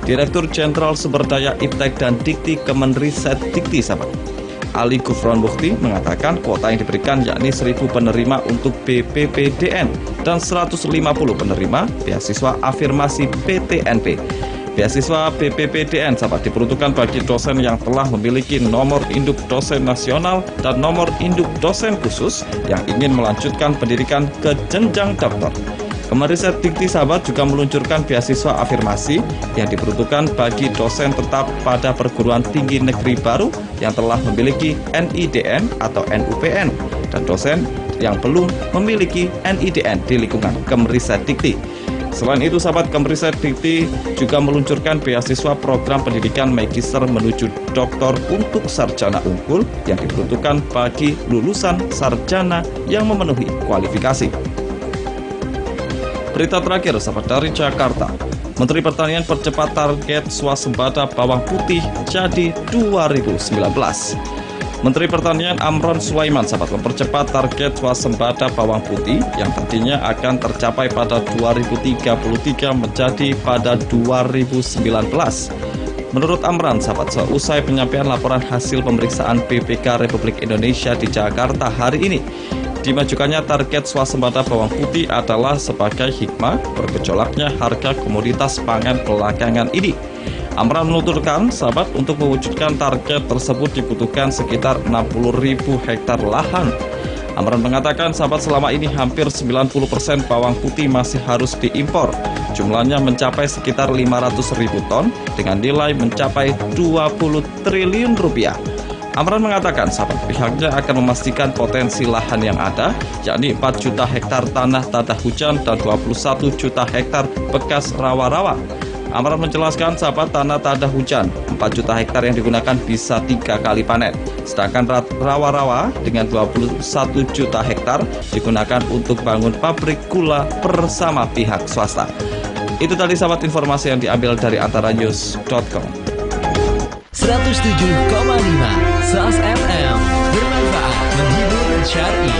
Direktur Jenderal Sumber Daya Iptek dan Dikti Kemenristek Dikti sahabat Ali Gufron Mukti mengatakan kuota yang diberikan yakni 1.000 penerima untuk BPPDN dan 150 penerima beasiswa afirmasi PTNP. Beasiswa BPPDN sahabat diperuntukkan bagi dosen yang telah memiliki nomor induk dosen nasional dan nomor induk dosen khusus yang ingin melanjutkan pendidikan ke jenjang doktor. Kemenristek Dikti sahabat juga meluncurkan beasiswa afirmasi yang diperuntukkan bagi dosen tetap pada perguruan tinggi negeri baru yang telah memiliki NIDN atau NUPN dan dosen yang belum memiliki NIDN di lingkungan Kemenristek Dikti. Selain itu sahabat, Kemenristek Dikti juga meluncurkan beasiswa program pendidikan magister menuju doktor untuk sarjana unggul yang diperuntukkan bagi lulusan sarjana yang memenuhi kualifikasi. Berita terakhir sahabat dari Jakarta. Menteri Pertanian percepat target swasembada bawang putih jadi 2019. Menteri Pertanian Amran Sulaiman sahabat mempercepat target swasembada bawang putih yang tadinya akan tercapai pada 2033 menjadi pada 2019. Menurut Amran sahabat, seusai penyampaian laporan hasil pemeriksaan BPK Republik Indonesia di Jakarta hari ini, dimajukannya target swasembada bawang putih adalah sebagai hikmah bergejolaknya harga komoditas pangan belakangan ini. Amran menuturkan, sahabat, untuk mewujudkan target tersebut dibutuhkan sekitar 60.000 hektar lahan. Amran mengatakan, sahabat, selama ini hampir 90% bawang putih masih harus diimpor. Jumlahnya mencapai sekitar 500.000 ton dengan nilai mencapai 20 triliun rupiah. Amran mengatakan, sahabat, pihaknya akan memastikan potensi lahan yang ada, yakni 4 juta hektar tanah tada hujan dan 21 juta hektar bekas rawa-rawa. Amran menjelaskan, sahabat, tanah tada hujan 4 juta hektar yang digunakan bisa 3 kali panen, sedangkan rawa-rawa dengan 21 juta hektar digunakan untuk bangun pabrik gula bersama pihak swasta. Itu tadi sahabat informasi yang diambil dari antaranews.com. 107,5 SAS FM, bermanfaat, menghibur, syar'i.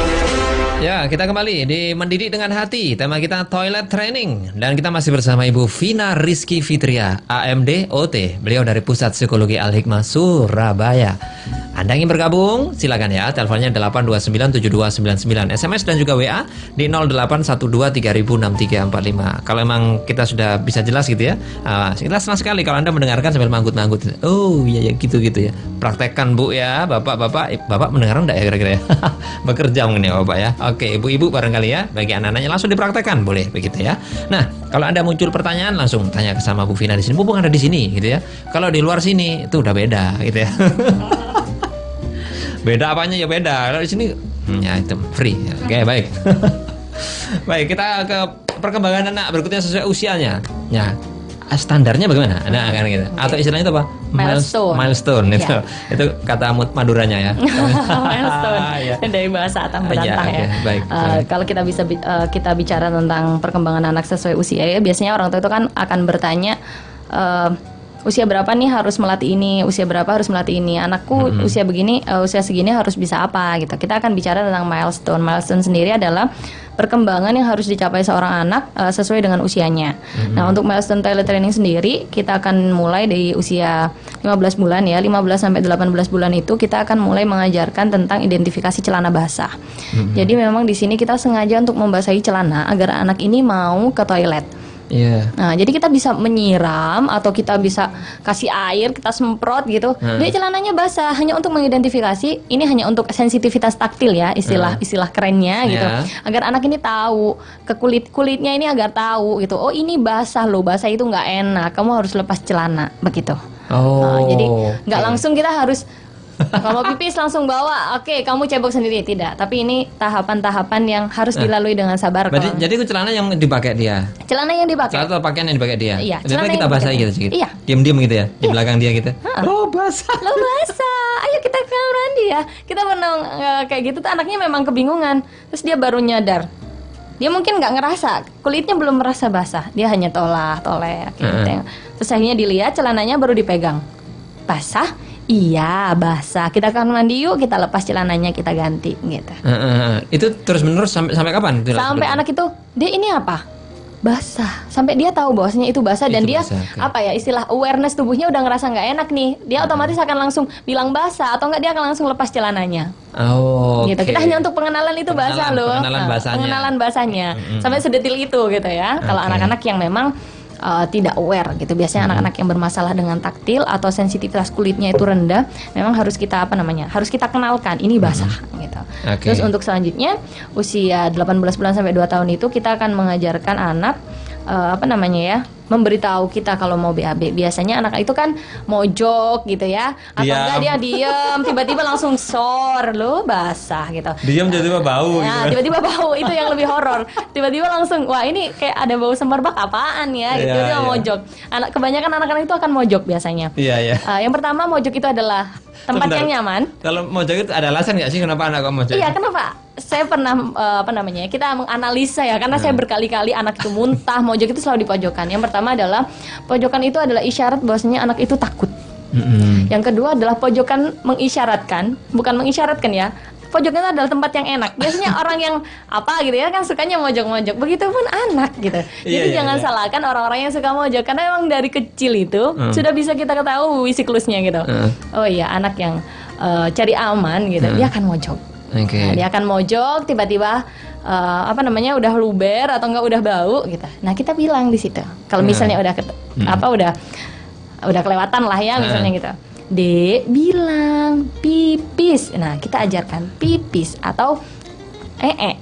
Ya, kita kembali di Mendidik dengan Hati. Tema kita toilet training. Dan kita masih bersama Ibu Vina Rizky Fitria, AMD OT. Beliau dari Pusat Psikologi Al-Hikmah Surabaya. Anda ingin bergabung? Silakan ya. Teleponnya 8297299, SMS dan juga WA di 0812306345. Kalau emang kita sudah bisa jelas gitu ya. Kita senang sekali kalau Anda mendengarkan sambil manggut-manggut. Oh iya ya gitu-gitu ya. Praktekkan Bu ya, Bapak mendengarkan enggak ya kira-kira ya? Bekerja mungkin ya Bapak ya. Oke, Ibu-ibu barangkali ya. Bagi anak-anaknya langsung dipraktekkan, boleh begitu ya. Nah, kalau Anda muncul pertanyaan langsung tanya ke sama Bu Vina di sini. Mumpung ada di sini gitu ya. Kalau di luar sini itu udah beda gitu ya. Beda apanya ya beda. Kalau di sini ya itu free. Oke, baik. Baik, kita ke perkembangan anak berikutnya sesuai usianya. Ya. Standarnya bagaimana? Nah, kan gitu. Atau istilahnya itu apa? Milestone itu. Ya. Itu kata Maduranya ya. Milestone. Ya. Dari bahasa Atang Berantah ya. Baik. Kalau kita bicara tentang perkembangan anak sesuai usia ya, biasanya orang tua itu kan akan bertanya usia berapa nih harus melatih ini, usia berapa harus melatih ini, anakku usia begini, usia segini harus bisa apa gitu. Kita akan bicara tentang milestone. Milestone sendiri adalah perkembangan yang harus dicapai seorang anak sesuai dengan usianya. Nah, untuk milestone toilet training sendiri kita akan mulai dari usia 15 bulan ya, 15 sampai 18 bulan itu kita akan mulai mengajarkan tentang identifikasi celana basah. Jadi memang di sini kita sengaja untuk membasahi celana agar anak ini mau ke toilet. Yeah. Nah, jadi kita bisa menyiram atau kita bisa kasih air, kita semprot gitu. Dia celananya basah hanya untuk mengidentifikasi. Ini hanya untuk sensitivitas taktil ya, istilah kerennya gitu. Agar anak ini tahu ke kulitnya ini agar tahu gitu. Oh, ini basah loh, basah itu nggak enak. Kamu harus lepas celana begitu. Oh. Jadi nggak langsung kita harus Kalau mau pipis langsung bawa, oke kamu cebok sendiri, tidak. Tapi ini tahapan-tahapan yang harus dilalui dengan sabar. Berarti, jadi itu celana yang dipakai dia. Celana yang dipakai. Celana atau pakaian yang dipakai dia. Iya, Jadi celana kita yang basahi dipakai. gitu sedikit. Iya. Diam-diam gitu ya di belakang dia gitu. Oh basah. Lo basah, ayo kita ke kamar mandi ya. Kita pernah kayak gitu tuh anaknya memang kebingungan. Terus dia baru nyadar. Dia mungkin nggak ngerasa, kulitnya belum merasa basah. Dia hanya toleh gitu. Terus akhirnya dilihat celananya baru dipegang. Basah? Iya basah. Kita ke kamar mandi yuk, kita lepas celananya, kita ganti gitu. Itu terus menerus sampai kapan? Sampai anak itu, dia ini apa? Basah. Sampai dia tahu bahwasanya itu basah dan Itu dia basah, oke. apa ya, istilah awareness tubuhnya udah ngerasa nggak enak nih. Dia otomatis akan langsung bilang basah atau enggak dia akan langsung lepas celananya. Oh. Gitu. oke. Kita hanya untuk pengenalan itu basah loh. Pengenalan basahnya. Pengenalan basahnya. Sampai sedetil itu gitu ya. Kalau Oke. anak-anak yang memang tidak aware gitu. Biasanya anak-anak yang bermasalah dengan taktil atau sensitivitas kulitnya itu rendah, memang harus kita harus kita kenalkan ini basah gitu. Oke. Terus untuk selanjutnya usia 18 bulan sampai 2 tahun itu kita akan mengajarkan anak memberitahu kita kalau mau BAB. Biasanya anak itu kan mojok gitu ya, atau enggak dia diem, tiba-tiba langsung sor, lo basah gitu. Diam tiba-tiba bau Nah, gitu. tiba-tiba bau, itu yang lebih horor. Tiba-tiba langsung, wah ini kayak ada bau semerbak apaan ya, gitu. Iya, Dia iya. mojok. Kebanyakan anak-anak itu akan mojok biasanya. Iya, iya. Yang pertama mojok itu adalah tempat Sebentar. yang nyaman. Kalau mojok itu ada alasan nggak sih kenapa anak kamu mojok? Iya, kenapa? Saya pernah kita menganalisa ya, karena saya berkali-kali anak itu muntah, mojok itu selalu di pojokan. Yang pertama adalah pojokan itu adalah isyarat bahwasanya anak itu takut. Yang kedua adalah pojokan mengisyaratkan, bukan mengisyaratkan ya. Pojokan itu adalah tempat yang enak. Biasanya orang yang apa gitu ya kan sukanya mojok-mojok. Begitupun anak gitu. Jadi Iya, jangan iya. salahkan orang-orang yang suka mojok, karena memang dari kecil itu sudah bisa kita ketahui siklusnya gitu. Oh iya, anak yang cari aman gitu, dia akan mojok. Oke. Nah, dia akan mojok, tiba-tiba udah luber atau enggak udah bau gitu. Nah, kita bilang di situ. Kalau misalnya udah kelewatan lah ya misalnya gitu. Dek bilang pipis. Nah, kita ajarkan pipis atau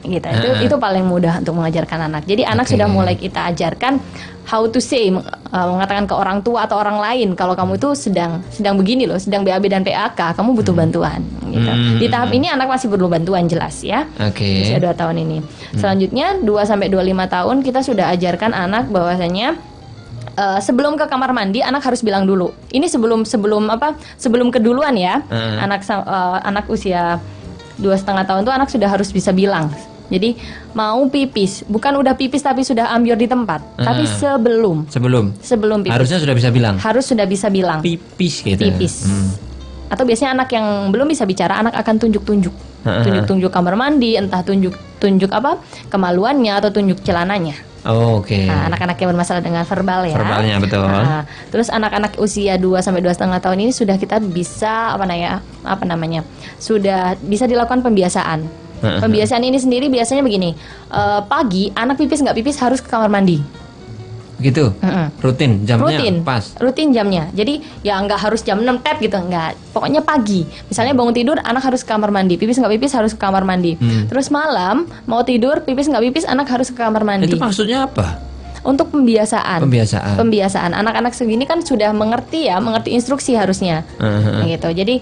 gitu. Itu paling mudah untuk mengajarkan anak. Jadi anak Oke. sudah mulai kita ajarkan how to say, mengatakan ke orang tua atau orang lain kalau kamu tuh sedang begini loh, sedang BAB dan PAK, kamu butuh bantuan gitu. Di tahap ini anak masih perlu bantuan jelas ya. Oke. Usia 2 tahun ini. Selanjutnya 2 sampai 25 tahun kita sudah ajarkan anak bahwasanya sebelum ke kamar mandi anak harus bilang dulu. Ini sebelum keduluan ya. Anak usia 2,5 tahun tuh anak sudah harus bisa bilang. Jadi mau pipis, bukan udah pipis tapi sudah ambyur di tempat, tapi sebelum pipis. Harusnya sudah bisa bilang. Harus sudah bisa bilang. Pipis gitu. Pipis. Atau biasanya anak yang belum bisa bicara, anak akan tunjuk-tunjuk. Tunjuk-tunjuk kamar mandi, entah tunjuk apa kemaluannya atau tunjuk celananya. Oh, oke. Nah, anak-anak yang bermasalah dengan verbal ya. Verbalnya, betul. Nah, terus anak-anak usia 2 sampai 2,5 tahun ini sudah kita bisa sudah bisa dilakukan pembiasaan. Pembiasaan ini sendiri biasanya begini. Pagi anak pipis nggak pipis harus ke kamar mandi. Gitu. Rutin jamnya Rutin, pas. rutin jamnya. Jadi ya nggak harus jam 6 tap gitu, nggak. Pokoknya pagi. Misalnya bangun tidur, anak harus ke kamar mandi. Pipis nggak pipis harus ke kamar mandi. Terus malam mau tidur, pipis nggak pipis, anak harus ke kamar mandi. Itu maksudnya apa? Untuk pembiasaan. Pembiasaan. Anak-anak segini kan sudah mengerti instruksi harusnya. Gitu. Jadi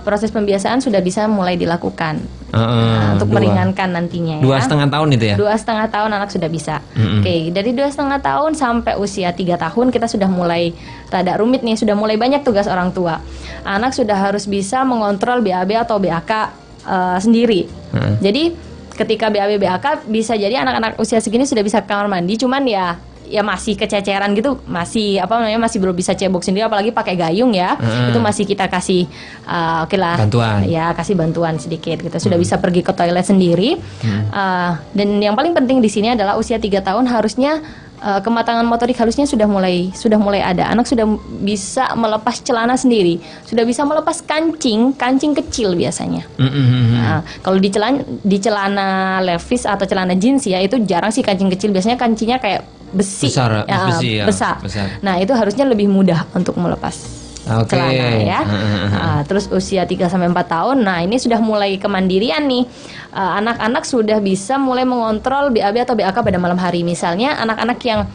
proses pembiasaan sudah bisa mulai dilakukan. Untuk meringankan nantinya ya. 2,5 tahun itu ya? 2,5 tahun anak sudah bisa. Oke, dari 2,5 tahun sampai usia 3 tahun kita sudah mulai rada rumit nih, sudah mulai banyak tugas orang tua. Anak sudah harus bisa mengontrol BAB atau BAK sendiri. Jadi ketika BAB BAK bisa jadi anak-anak usia segini sudah bisa ke kamar mandi, cuman ya masih kececeran gitu, masih belum bisa cebok sendiri, apalagi pakai gayung ya. Itu masih kita kasih bantuan. Ya, kasih bantuan sedikit gitu. Sudah bisa pergi ke toilet sendiri. Dan yang paling penting di sini adalah usia 3 tahun harusnya kematangan motorik halusnya sudah mulai ada. Anak sudah bisa melepas celana sendiri, sudah bisa melepas kancing kecil biasanya. Nah, kalau di celana levis atau celana jeans ya itu jarang sih kancing kecil, biasanya kancingnya kayak besi, besar. Nah, itu harusnya lebih mudah untuk melepas celana ya. Terus usia 3 sampai 4 tahun, nah ini sudah mulai kemandirian nih. Anak-anak sudah bisa mulai mengontrol BAB atau BAK pada malam hari. Misalnya anak-anak yang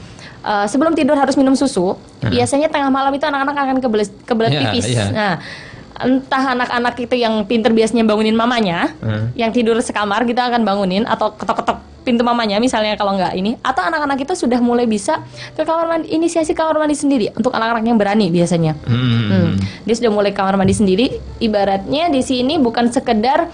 sebelum tidur harus minum susu. Biasanya tengah malam itu anak-anak akan kebelet pipis. Nah, entah anak-anak itu yang pinter biasanya bangunin mamanya, yang tidur sekamar kita akan bangunin, atau ketok-ketok pintu mamanya misalnya kalau nggak ini, atau anak-anak itu sudah mulai bisa ke kamar mandi, inisiasi kamar mandi sendiri untuk anak-anak yang berani biasanya. Dia sudah mulai kamar mandi sendiri. Ibaratnya di sini bukan sekedar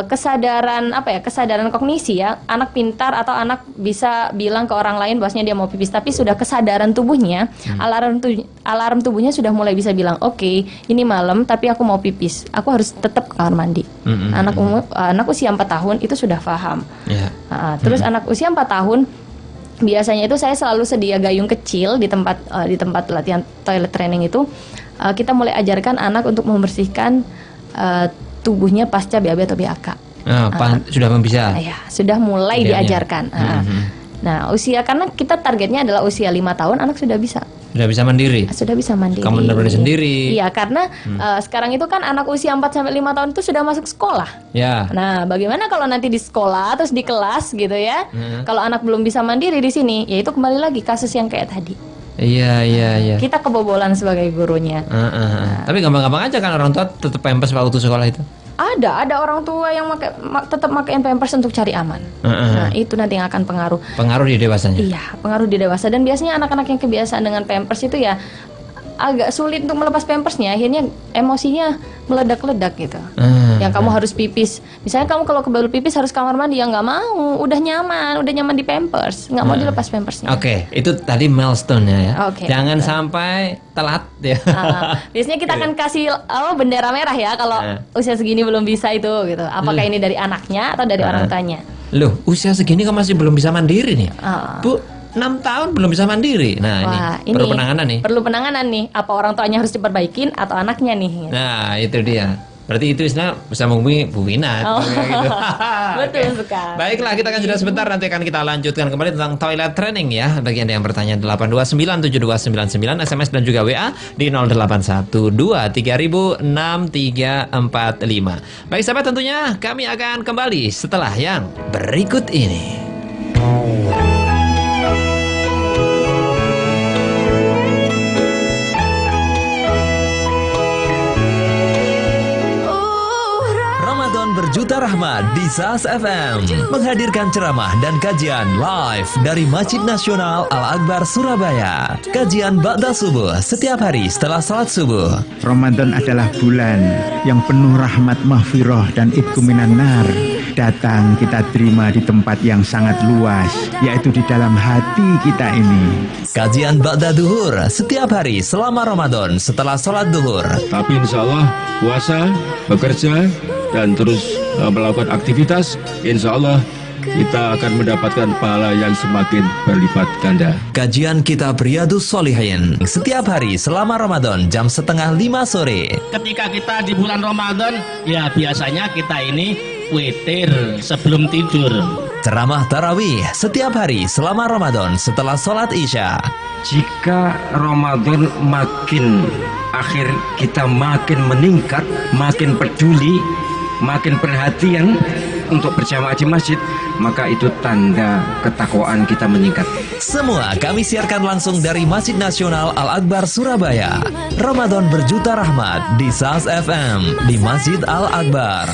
kesadaran kesadaran kognisi ya, anak pintar atau anak bisa bilang ke orang lain bahwasanya dia mau pipis, tapi sudah kesadaran tubuhnya, alarm tubuhnya sudah mulai bisa bilang, oke, ini malam tapi aku mau pipis, aku harus tetap ke kamar mandi. Anak usia 4 tahun itu sudah paham. Terus anak usia 4 tahun biasanya itu saya selalu sedia gayung kecil di tempat latihan toilet training itu. Kita mulai ajarkan anak untuk membersihkan tubuhnya pasca BAB atau BAK. Sudah bisa. Ya, sudah mulai diajarkan. Nah, usia, karena kita targetnya adalah usia 5 tahun anak sudah bisa. Sudah bisa mandiri. Sudah bisa mandiri. Kamar mandi sendiri. Iya, karena sekarang itu kan anak usia 4 sampai 5 tahun itu sudah masuk sekolah. Ya. Nah, bagaimana kalau nanti di sekolah terus di kelas gitu ya? Kalau anak belum bisa mandiri di sini, ya itu kembali lagi kasus yang kayak tadi. Iya. Kita kebobolan sebagai gurunya. Tapi gampang-gampang aja kan orang tua tetap pampers waktu sekolah itu. Ada orang tua yang tetap makain pampers untuk cari aman. Nah, itu nanti yang akan pengaruh di dewasanya. Iya, pengaruh di dewasa. Dan biasanya anak-anak yang kebiasaan dengan pampers itu ya agak sulit untuk melepas pampersnya, akhirnya emosinya meledak-ledak gitu. Yang kamu harus pipis, misalnya kamu kalau kebalu pipis harus kamar mandi, ya nggak mau, udah nyaman di pampers, nggak mau dilepas pampersnya. Oke, itu tadi milestone-nya ya. Jangan betul. sampai telat ya. Biasanya kita akan kasih bendera merah ya kalau usia segini belum bisa itu gitu. Apakah ini dari anaknya atau dari orang tuanya? Loh, usia segini kan masih belum bisa mandiri nih. Bu, 6 tahun belum bisa mandiri. Nah, ini perlu penanganan nih. Perlu penanganan nih. Apa orang tuanya harus diperbaikin atau anaknya nih? Nah, itu dia. Berarti itu istilah bisa menghubungi Bu Winat. Gitu. Betul sekali. Baiklah, kita akan jeda sebentar. Nanti akan kita lanjutkan kembali tentang toilet training ya. Bagi Anda yang bertanya 8297299 SMS dan juga WA di 0812306345. Baik sahabat, tentunya kami akan kembali setelah yang berikut ini. Berjuta Rahmat di SAS FM menghadirkan ceramah dan kajian live dari Masjid Nasional Al-Akbar Surabaya. Kajian Ba'da Subuh setiap hari setelah salat subuh. Ramadan adalah bulan yang penuh rahmat, mahfirah dan itqu minan nar. Datang kita terima di tempat yang sangat luas, yaitu di dalam hati kita ini. Kajian Ba'da Duhur setiap hari selama Ramadan setelah salat duhur. Tapi insya Allah puasa, bekerja, dan terus melakukan aktivitas, insya Allah kita akan mendapatkan pahala yang semakin berlipat ganda. Kajian Kitab Riyadhus Shalihin setiap hari selama Ramadan jam 4:30 sore. Ketika kita di bulan Ramadan, ya biasanya kita ini witir sebelum tidur. Ceramah tarawih setiap hari selama Ramadan setelah sholat Isya. Jika Ramadan makin akhir, kita makin meningkat, makin peduli, makin perhatian untuk berjamaah di masjid, maka itu tanda ketakwaan kita meningkat. Semua kami siarkan langsung dari Masjid Nasional Al-Akbar Surabaya. Ramadan Berjuta Rahmat di SAS FM di Masjid Al-Akbar.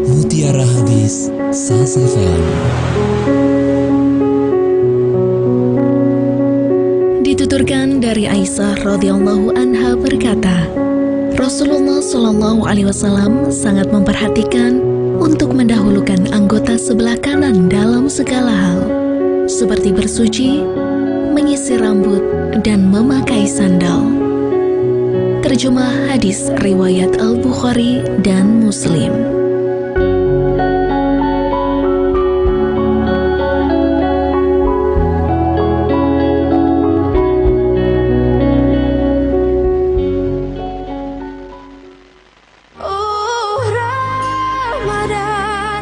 Mutiara Hadis SAS FM. Dituturkan dari Aisyah radhiyallahu anha berkata, Rasulullah Shallallahu alaihi wasallam sangat memperhatikan untuk mendahulukan anggota sebelah kanan dalam segala hal, seperti bersuci, menyisir rambut, dan memakai sandal. Terjemah hadis riwayat Al-Bukhari dan Muslim.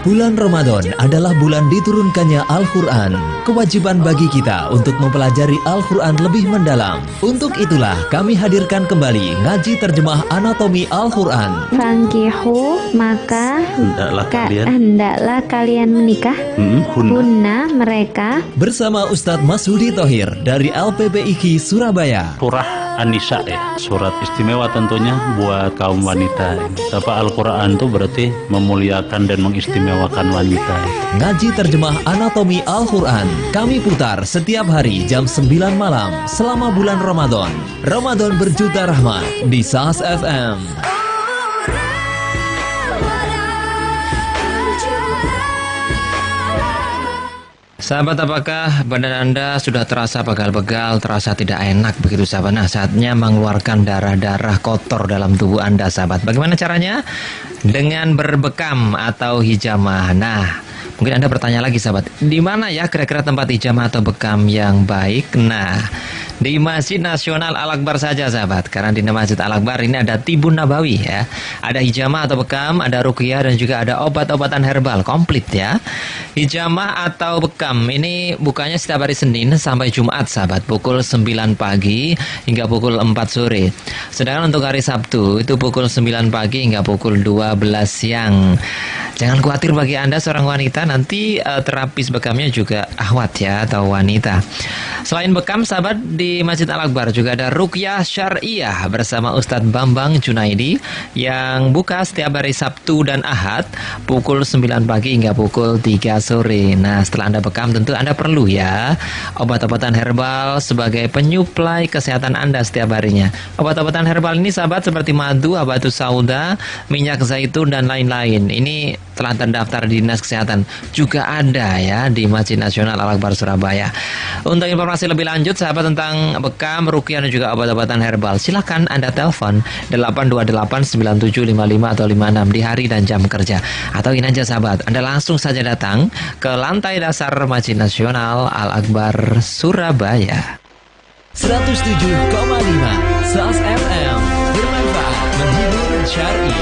Bulan Bulan Ramadan adalah bulan diturunkannya Al-Quran. Kewajiban bagi kita untuk mempelajari Al-Quran lebih mendalam. Untuk itulah kami hadirkan kembali ngaji terjemah anatomi Al-Quran. Fankihu, maka hendaklah kalian menikah. Hunna, mereka. Bersama Ustadz Masudi Thohir dari LPPIQ Surabaya. Surah An-Nisa ya, surat istimewa tentunya buat kaum wanita. Apa Al-Quran itu berarti memuliakan dan mengistimewakan wanita. Ngaji terjemah anatomi Al-Quran kami putar setiap hari jam 9 malam selama bulan Ramadan. Ramadan berjuta rahmat di SAS FM. Sahabat, apakah badan Anda sudah terasa pegal-pegal, terasa tidak enak begitu sahabat? Nah, saatnya mengeluarkan darah-darah kotor dalam tubuh Anda sahabat. Bagaimana caranya? Dengan berbekam atau hijamah. Nah, mungkin Anda bertanya lagi sahabat, di mana ya kira-kira tempat hijamah atau bekam yang baik? Nah, di Masjid Nasional Al-Akbar saja sahabat. Karena di Masjid Al-Akbar ini ada Tibun Nabawi ya. Ada hijamah atau bekam, ada ruqyah dan juga ada obat-obatan herbal komplit ya. Hijamah atau bekam ini bukanya setiap hari Senin sampai Jumat sahabat, pukul 9 pagi hingga pukul 4 sore. Sedangkan untuk hari Sabtu itu pukul 9 pagi hingga pukul 12 siang. Jangan khawatir bagi Anda seorang wanita, nanti terapis bekamnya juga ahwat ya atau wanita. Selain bekam sahabat, di Masjid Al-Akbar juga ada ruqyah syariah bersama Ustadz Bambang Junaidi yang buka setiap hari Sabtu dan Ahad pukul 9 pagi hingga pukul 3 sore. Nah, setelah Anda bekam tentu Anda perlu ya obat-obatan herbal sebagai penyuplai kesehatan Anda setiap harinya. Obat-obatan herbal ini sahabat seperti madu, habatus sauda, minyak zaitun dan lain-lain. Ini telah terdaftar di Dinas Kesehatan. Juga ada ya di Masjid Nasional Al-Akbar Surabaya. Untuk informasi lebih lanjut sahabat tentang bekam, ruqyah dan juga obat-obatan herbal, silakan Anda telepon 8289755 atau 56 di hari dan jam kerja. Atau ini aja sahabat, Anda langsung saja datang ke lantai dasar Masjid Nasional Al-Akbar Surabaya. 107,5 SAS FM, bermanfaat, menghibur, syar'i.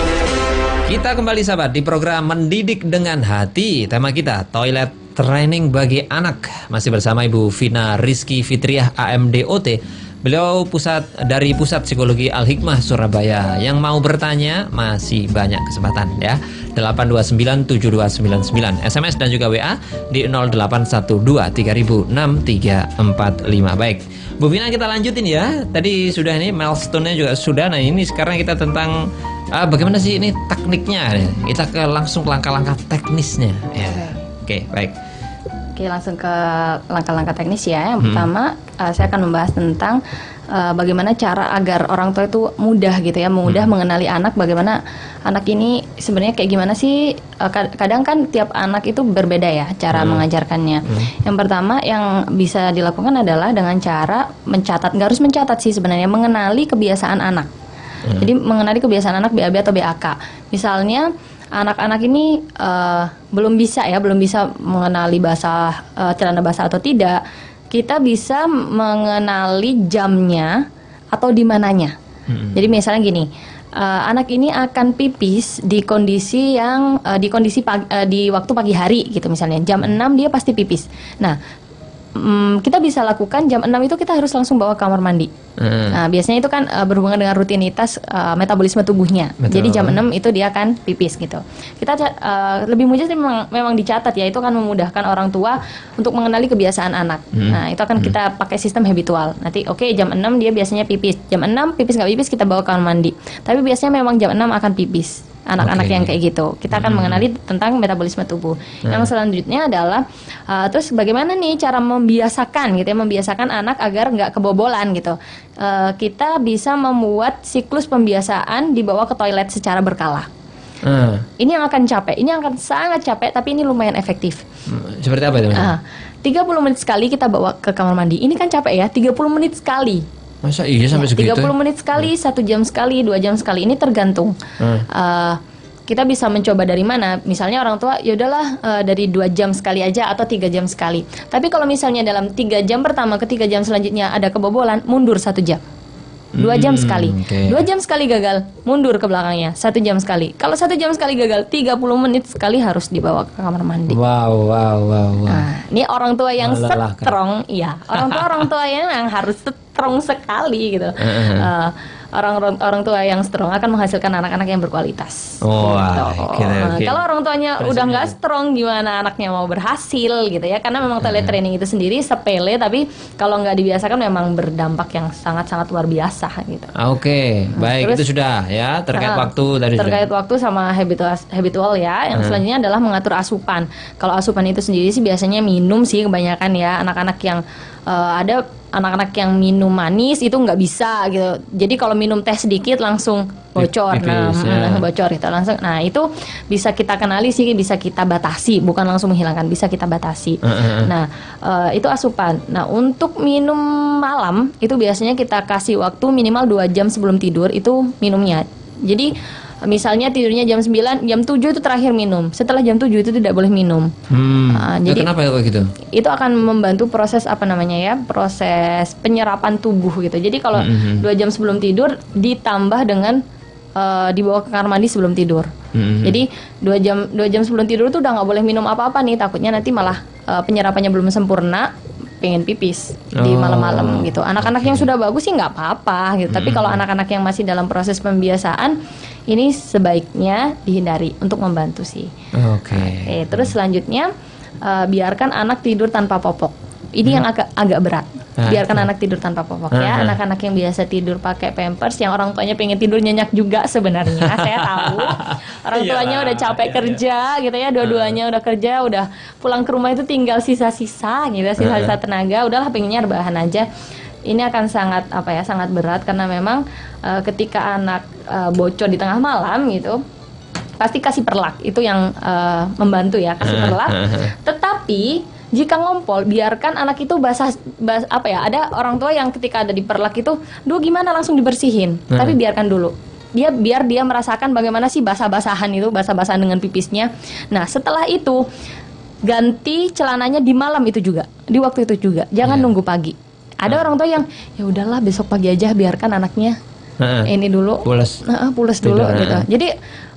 Kita kembali sahabat di program Mendidik dengan Hati. Tema kita toilet training bagi anak. Masih bersama Ibu Vina Rizky Fitriah AMDOT. Beliau dari Pusat Psikologi Al-Hikmah Surabaya. Yang mau bertanya masih banyak kesempatan ya. 8297299 SMS dan juga WA di 0812306345. Baik, Bu Vina kita lanjutin ya. Tadi sudah ini milestone-nya juga sudah. Nah, ini sekarang kita tentang bagaimana sih ini tekniknya? Kita langsung ke langkah-langkah teknisnya. Ya. Oke, baik. Oke, langsung ke langkah-langkah teknis ya. Yang pertama, saya akan membahas tentang bagaimana cara agar orang tua itu mudah gitu ya, mudah mengenali anak. Bagaimana anak ini sebenarnya kayak gimana sih? Kadang kan tiap anak itu berbeda ya cara mengajarkannya. Yang pertama yang bisa dilakukan adalah dengan cara mencatat. Nggak harus mencatat sih sebenarnya, mengenali kebiasaan anak. Jadi mengenali kebiasaan anak BAB atau BAK. Misalnya anak-anak ini belum bisa mengenali celana basah atau tidak. Kita bisa mengenali jamnya atau di mananya. Jadi misalnya gini, anak ini akan pipis di kondisi yang di waktu pagi hari gitu, misalnya jam 6 dia pasti pipis. Nah, kita bisa lakukan jam 6 itu kita harus langsung bawa ke kamar mandi. Nah, biasanya itu kan berhubungan dengan rutinitas metabolisme tubuhnya. Betul. Jadi jam 6 itu dia akan pipis gitu. Kita lebih mudah sih memang dicatat ya, itu akan memudahkan orang tua untuk mengenali kebiasaan anak. Nah, itu akan kita pakai sistem habitual. Nanti jam 6 dia biasanya pipis. Jam 6 pipis nggak pipis kita bawa ke kamar mandi. Tapi biasanya memang jam 6 akan pipis. Anak-anak yang kayak gitu, kita akan mengenali tentang metabolisme tubuh. Yang selanjutnya adalah terus bagaimana nih cara membiasakan gitu ya, membiasakan anak agar nggak kebobolan gitu. Kita bisa membuat siklus pembiasaan dibawa ke toilet secara berkala. Ini yang akan capek, ini akan sangat capek, tapi ini lumayan efektif. Seperti apa itu? 30 menit sekali kita bawa ke kamar mandi. Ini kan capek ya, 30 menit sekali. Masa iya sampai segitu? 30 menit sekali, 1 jam sekali, 2 jam sekali. Ini tergantung. Kita bisa mencoba dari mana. Misalnya orang tua, yaudahlah dari 2 jam sekali aja atau 3 jam sekali. Tapi kalau misalnya dalam 3 jam pertama ke 3 jam selanjutnya ada kebobolan, mundur 1 jam. 2 jam sekali. 2 Oke. jam sekali gagal, mundur ke belakangnya 1 jam sekali. Kalau 1 jam sekali gagal, 30 menit sekali harus dibawa ke kamar mandi. Wow. Nah, ini orang tua yang Melelahkan. strong, iya. Orang tua yang harus strong sekali gitu. Orang tua yang strong akan menghasilkan anak-anak yang berkualitas. Oh, Gitu. oke. Kalau orang tuanya udah nggak strong, gimana anaknya mau berhasil gitu ya? Karena memang toilet training itu sendiri sepele, tapi kalau nggak dibiasakan memang berdampak yang sangat-sangat luar biasa gitu. Oke, baik, terus- itu sudah ya terkait waktu tadi terkait sudah. waktu sama habitual ya. Yang selanjutnya adalah mengatur asupan. Kalau asupan itu sendiri sih biasanya minum sih kebanyakan ya. Anak-anak yang ada anak-anak yang minum manis itu nggak bisa gitu. Jadi kalau minum teh sedikit langsung bocor, Pipis, ya. bocor itu langsung. Nah itu bisa kita kenali sih, bisa kita batasi, bukan langsung menghilangkan, bisa kita batasi. Nah itu asupan. Nah untuk minum malam itu biasanya kita kasih waktu minimal 2 jam sebelum tidur itu minumnya. Jadi misalnya tidurnya jam 9, jam 7 itu terakhir minum. Setelah jam 7 itu tidak boleh minum. Jadi Kenapa ya kok gitu? itu akan membantu proses proses penyerapan tubuh gitu. Jadi kalau 2 jam sebelum tidur ditambah dengan dibawa ke kamar mandi sebelum tidur. Jadi 2 jam sebelum tidur tuh udah nggak boleh minum apa-apa nih, takutnya nanti malah penyerapannya belum sempurna, pengen pipis di malam-malam gitu. Anak-anak yang sudah bagus sih nggak apa-apa gitu. Tapi kalau anak-anak yang masih dalam proses pembiasaan, ini sebaiknya dihindari untuk membantu sih. Oke, terus selanjutnya biarkan anak tidur tanpa popok. Ini yang agak berat. Biarkan anak tidur tanpa popok ya. Anak-anak yang biasa tidur pakai pampers, yang orang tuanya pengen tidur nyenyak juga sebenarnya. Saya tahu orang tuanya udah capek kerja gitu ya, dua-duanya udah kerja, udah pulang ke rumah itu tinggal sisa-sisa gitu, sisa-sisa tenaga. Udahlah pengennya rebahan aja. Ini akan sangat berat karena memang ketika anak bocor di tengah malam gitu, pasti kasih perlak itu yang membantu ya, kasih perlak. Tetapi jika ngompol, biarkan anak itu ada orang tua yang ketika ada di perlak itu, gimana langsung dibersihin. Tapi biarkan dulu. Biar dia merasakan bagaimana sih basah-basahan dengan pipisnya. Nah, setelah itu ganti celananya di malam itu juga, di waktu itu juga. Jangan nunggu pagi. Ada orang tua yang ya udahlah besok pagi aja, biarkan anaknya ini dulu pules dulu gitu. Jadi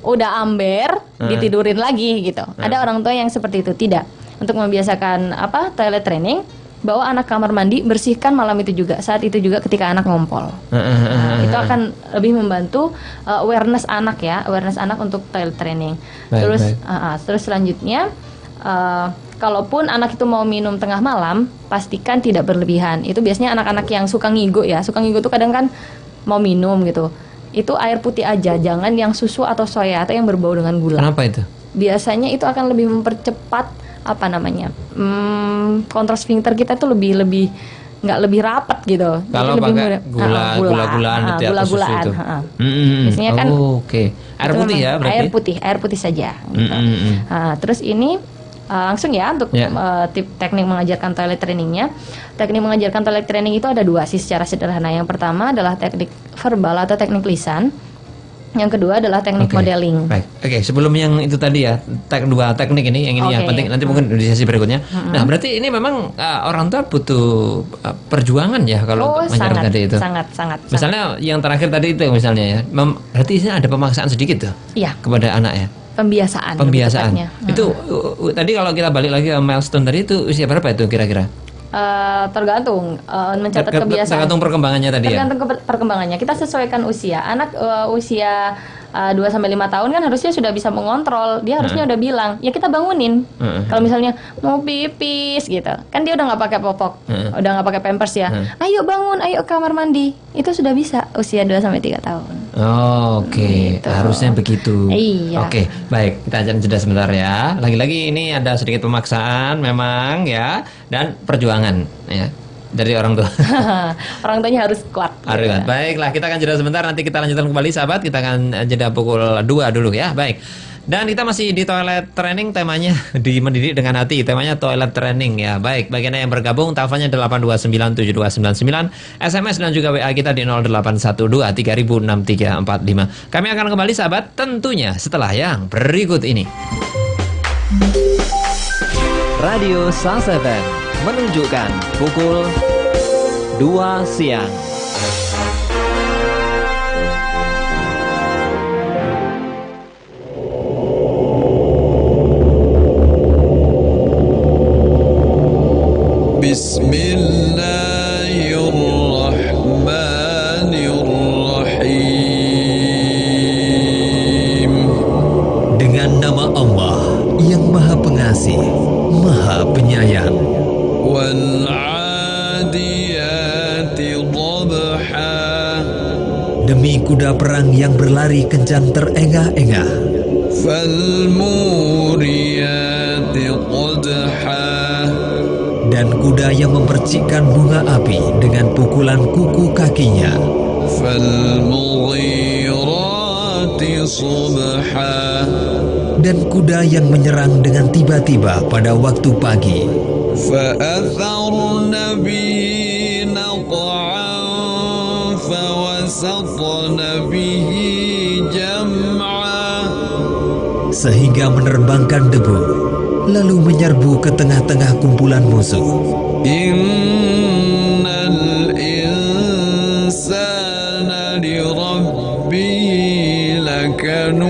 udah amber ditidurin lagi gitu. Ada orang tua yang seperti itu, tidak. Untuk membiasakan toilet training, bawa anak kamar mandi, bersihkan malam itu juga, saat itu juga ketika anak ngompol. Itu akan lebih membantu awareness anak untuk toilet training. Terus selanjutnya kalaupun anak itu mau minum tengah malam, pastikan tidak berlebihan. Itu biasanya anak-anak yang suka ngigo ya. Suka ngigo tuh kadang kan mau minum gitu. Itu air putih aja, jangan yang susu atau soya atau yang berbau dengan gula. Kenapa itu? Biasanya itu akan lebih mempercepat kontrol sphincter kita tuh lebih nggak lebih rapat gitu. Kalau lebih pakai gula-gulaan gitu atau susu itu. Biasanya kan Air putih ya berarti? Air putih saja gitu. Terus ini langsung ya untuk teknik mengajarkan toilet trainingnya. Teknik mengajarkan toilet training itu ada 2 sih secara sederhana. Yang pertama adalah teknik verbal atau teknik lisan. Yang kedua adalah teknik modeling. Baik. Oke, sebelum yang itu tadi ya, 2 teknik ini, yang ini yang penting, nanti mungkin di sesi berikutnya. Nah, berarti ini memang orang tua butuh perjuangan ya kalau untuk mengajarkan tadi itu. Sangat. Misalnya yang terakhir tadi itu misalnya ya, berarti ini ada pemaksaan sedikit tuh kepada anak ya. Pembiasaan. Itu tadi kalau kita balik lagi ke milestone tadi itu usia berapa itu kira-kira? Tergantung mencatat kebiasaan. Tergantung perkembangannya tadi ya. Tergantung perkembangannya. Kita sesuaikan usia. Anak usia 2-5 tahun kan harusnya sudah bisa mengontrol. Dia harusnya udah bilang, ya kita bangunin. Kalau misalnya mau pipis gitu, kan dia udah nggak pakai popok, udah nggak pakai pampers ya. Ayo bangun, ayo ke kamar mandi. Itu sudah bisa usia 2-3 tahun. Oke, harusnya begitu. Iya. Oke, baik, kita akan jeda sebentar ya. Lagi-lagi ini ada sedikit pemaksaan memang ya, dan perjuangan ya dari orang tua. Orang tuanya harus kuat. Harus kuat. Baiklah, kita akan jeda sebentar, nanti kita lanjutkan kembali sahabat. Kita akan jeda pukul 2 dulu ya. Baik. Dan kita masih di toilet training, temanya di mendidik dengan hati, temanya toilet training ya. Baik, bagi Anda yang bergabung, teleponnya 8297299, SMS dan juga WA kita di 0812306345. Kami akan kembali sahabat, tentunya setelah yang berikut ini. Radio SAS FM menunjukkan pukul 2 siang. kuda perang yang berlari kencang terengah-engah. Dan kuda yang memercikkan bunga api dengan pukulan kuku kakinya. Dan kuda yang menyerang dengan tiba-tiba pada waktu pagi. Sehingga menerbangkan debu, lalu menyerbu ke tengah-tengah kumpulan musuh. Innal insana li rabbihi lakanud.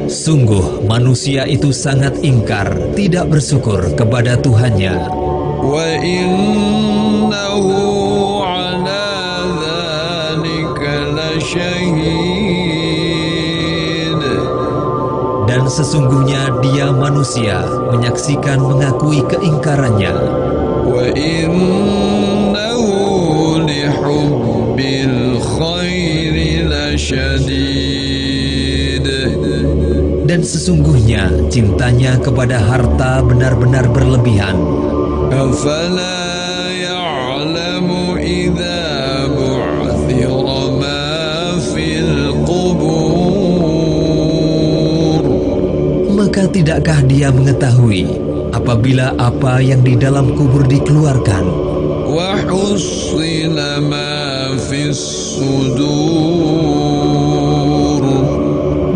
Sungguh manusia itu sangat ingkar, tidak bersyukur kepada Tuhannya. Wa innahu ala dzalika lasyahid. Dan sesungguhnya dia manusia menyaksikan mengakui keingkarannya. Wa innahu lihubbil khairi lasyadid. Dan sesungguhnya cintanya kepada harta benar-benar berlebihan. Afala ya'lamu idza bu'thira ma fil qubur. Maka tidakkah dia mengetahui apabila apa yang di dalam kubur dikeluarkan? Wa hussila ma fis sudur.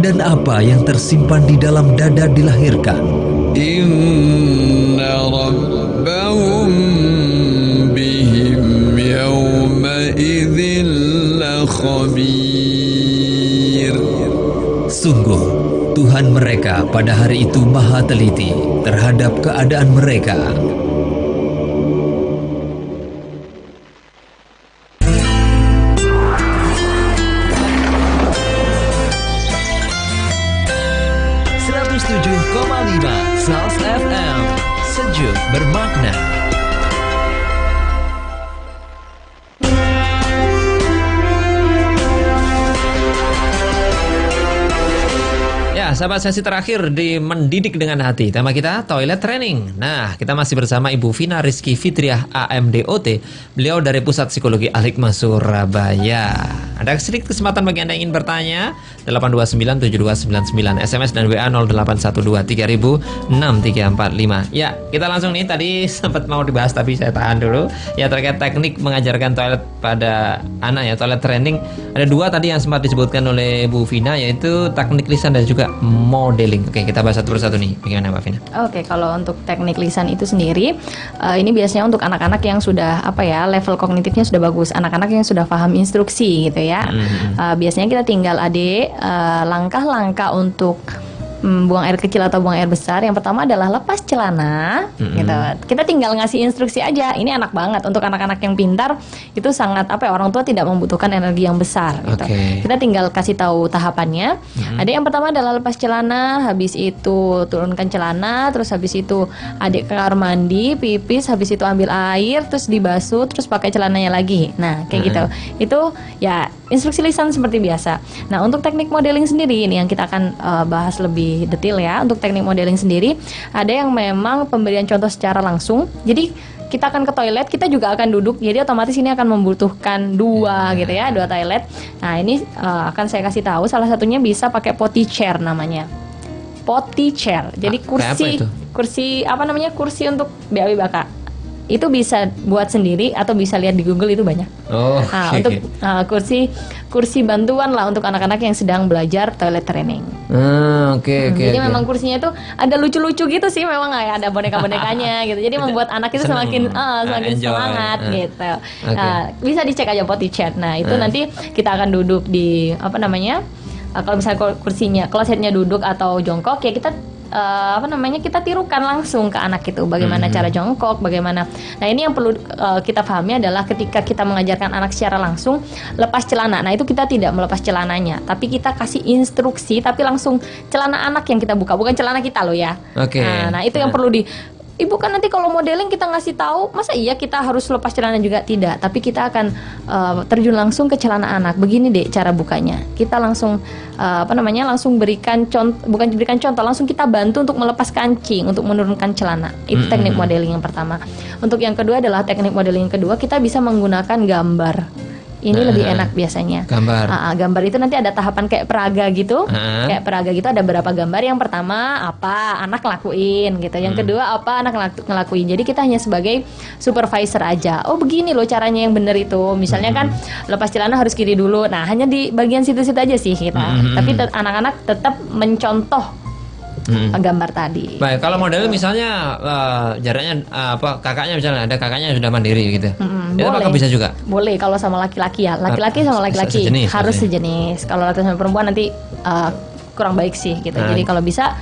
Dan apa yang tersimpan di dalam dada dilahirkan. Inna rabbahum bihim yawma idzin lakhabir. Sungguh Tuhan mereka pada hari itu maha teliti terhadap keadaan mereka. SALS FM, sejuk bermakna. Ya, sahabat, sesi terakhir di Mendidik dengan Hati. Tema kita toilet training. Nah, kita masih bersama Ibu Vina Rizky Fitriah AMDOT. Beliau dari Pusat Psikologi Al-Hikmah Surabaya. Ada sedikit kesempatan bagi Anda yang ingin bertanya. 8297299 SMS dan WA 0812306345. Ya, kita langsung nih, tadi sempat mau dibahas tapi saya tahan dulu. Ya, terkait teknik mengajarkan toilet pada anak ya, toilet training. Ada dua tadi yang sempat disebutkan oleh Bu Vina, yaitu teknik lisan dan juga modeling. Oke, kita bahas satu persatu nih. Bagaimana Mbak Vina? Oke, kalau untuk teknik lisan itu sendiri, ini biasanya untuk anak-anak yang sudah level kognitifnya sudah bagus, anak-anak yang sudah paham instruksi gitu ya. Biasanya kita tinggal langkah-langkah untuk buang air kecil atau buang air besar. Yang pertama adalah lepas celana, gitu. Kita tinggal ngasih instruksi aja. Ini enak banget untuk anak-anak yang pintar. Itu sangat orang tua tidak membutuhkan energi yang besar. Gitu. Kita tinggal kasih tahu tahapannya. Ada yang pertama adalah lepas celana, habis itu turunkan celana, terus habis itu adik ke kamar mandi, pipis, habis itu ambil air, terus dibasuh, terus pakai celananya lagi. Nah, kayak gitu. Itu ya instruksi lisan seperti biasa. Nah, untuk teknik modeling sendiri ini yang kita akan bahas lebih detail ya. Untuk teknik modeling sendiri ada yang memang pemberian contoh secara langsung. Jadi kita akan ke toilet, kita juga akan duduk. Jadi otomatis ini akan membutuhkan dua toilet. Nah, ini akan saya kasih tahu. Salah satunya bisa pakai potty chair namanya. Potty chair. Jadi kursi untuk BAW Baka. Itu bisa buat sendiri atau bisa lihat di Google, itu banyak. Untuk kursi bantuan lah untuk anak-anak yang sedang belajar toilet training. Jadi memang kursinya itu ada lucu-lucu gitu sih, memang ada boneka-bonekanya gitu. Jadi membuat anak itu semakin semangat gitu. Bisa dicek aja potty chair. Nah, itu nanti kita akan duduk di kalau misalnya kursinya klosetnya duduk atau jongkok, ya kita kita tirukan langsung ke anak itu bagaimana cara jongkok, bagaimana. Nah, ini yang perlu kita pahami adalah ketika kita mengajarkan anak secara langsung lepas celana. Nah, itu kita tidak melepas celananya, tapi kita kasih instruksi, tapi langsung celana anak yang kita buka, bukan celana kita loh ya. Nah, itu yang perlu Ibu kan nanti kalau modeling kita ngasih tahu, masa iya kita harus lepas celana juga? Tidak, tapi kita akan terjun langsung ke celana anak. Begini deh cara bukanya. Kita langsung langsung berikan contoh, bukan berikan contoh, langsung kita bantu untuk melepas kancing, untuk menurunkan celana. Itu teknik modeling yang pertama. Untuk yang kedua adalah teknik modeling yang kedua, kita bisa menggunakan gambar. Ini lebih enak biasanya. Gambar itu nanti ada tahapan kayak peraga gitu. Kayak peraga gitu ada berapa gambar. Yang pertama apa anak ngelakuin gitu. Yang kedua apa anak ngelakuin. Jadi kita hanya sebagai supervisor aja. Oh begini loh caranya yang benar itu. Misalnya kan lepas celana harus kiri dulu. Nah hanya di bagian situ-situ aja sih kita. Tapi anak-anak tetap mencontoh gambar tadi. Baik, kalau model misalnya jaraknya kakaknya misalnya ada kakaknya yang sudah mandiri gitu. Itu apakah bisa juga? Boleh kalau sama laki-laki ya. Laki-laki sama laki-laki harus sejenis. Kalau laki sama perempuan nanti kurang baik sih gitu. Jadi kalau bisa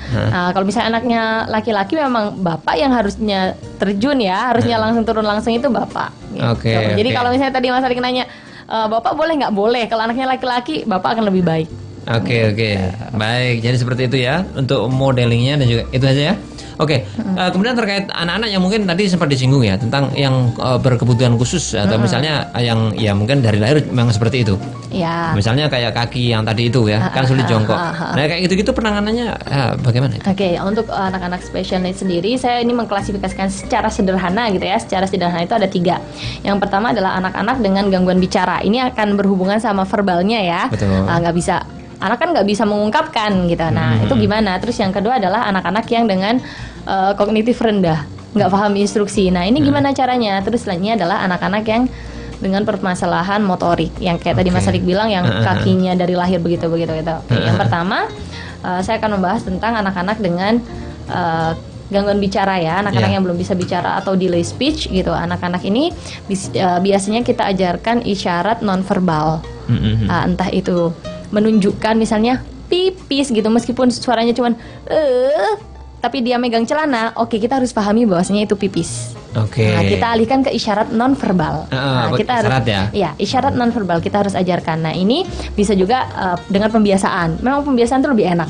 kalau misalnya anaknya laki-laki memang bapak yang harusnya terjun ya, harusnya langsung turun langsung itu bapak gitu. Jadi kalau misalnya tadi Mas Arik nanya bapak boleh nggak boleh, kalau anaknya laki-laki bapak akan lebih baik. Oke. Baik, jadi seperti itu ya untuk modelingnya dan juga itu aja ya. Kemudian terkait anak-anak yang mungkin tadi sempat disinggung ya tentang yang berkebutuhan khusus atau misalnya yang ya mungkin dari lahir memang seperti itu. Ya. Misalnya kayak kaki yang tadi itu ya, kan sulit jongkok. Nah, kayak gitu-gitu penanganannya bagaimana? Untuk anak-anak special needs sendiri saya ini mengklasifikasikan secara sederhana gitu ya. Secara sederhana itu ada 3. Yang pertama adalah anak-anak dengan gangguan bicara. Ini akan berhubungan sama verbalnya ya. Betul. Nggak bisa. Anak kan nggak bisa mengungkapkan gitu. Nah itu gimana? Terus yang kedua adalah anak-anak yang dengan kognitif rendah, nggak paham instruksi. Nah ini gimana caranya? Terus selanjutnya adalah anak-anak yang dengan permasalahan motorik, yang kayak tadi Mas Arik bilang, yang kakinya dari lahir begitu. Yang pertama saya akan membahas tentang anak-anak dengan gangguan bicara ya, anak-anak yang belum bisa bicara atau delay speech gitu. Anak-anak ini biasanya kita ajarkan isyarat nonverbal, entah itu menunjukkan misalnya pipis gitu, meskipun suaranya cuman tapi dia megang celana, kita harus pahami bahwasanya itu pipis. Nah, kita alihkan ke isyarat nonverbal. Kita harus isyarat nonverbal kita harus ajarkan. Nah, ini bisa juga dengan pembiasaan. Memang pembiasaan itu lebih enak.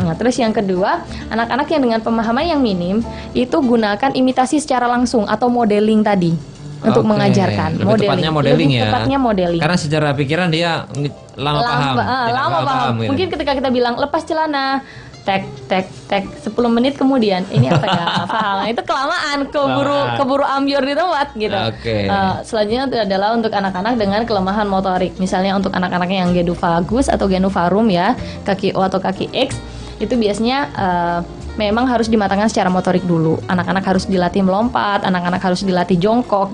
Nah, terus yang kedua, anak-anak yang dengan pemahaman yang minim itu gunakan imitasi secara langsung atau modeling tadi. Untuk mengajarkan modeling ya. Tepatnya modeling. Karena secara pikiran dia lama paham. Gitu. Mungkin ketika kita bilang lepas celana, tek 10 menit kemudian ini apa ya? Paham. Itu kelamaan, keburu ambiur di tempat gitu. Selanjutnya adalah untuk anak-anak dengan kelemahan motorik. Misalnya untuk anak-anaknya yang genuvagus atau genuvarum ya, kaki O atau kaki X, itu biasanya memang harus dimatangkan secara motorik dulu. Anak-anak harus dilatih melompat, anak-anak harus dilatih jongkok.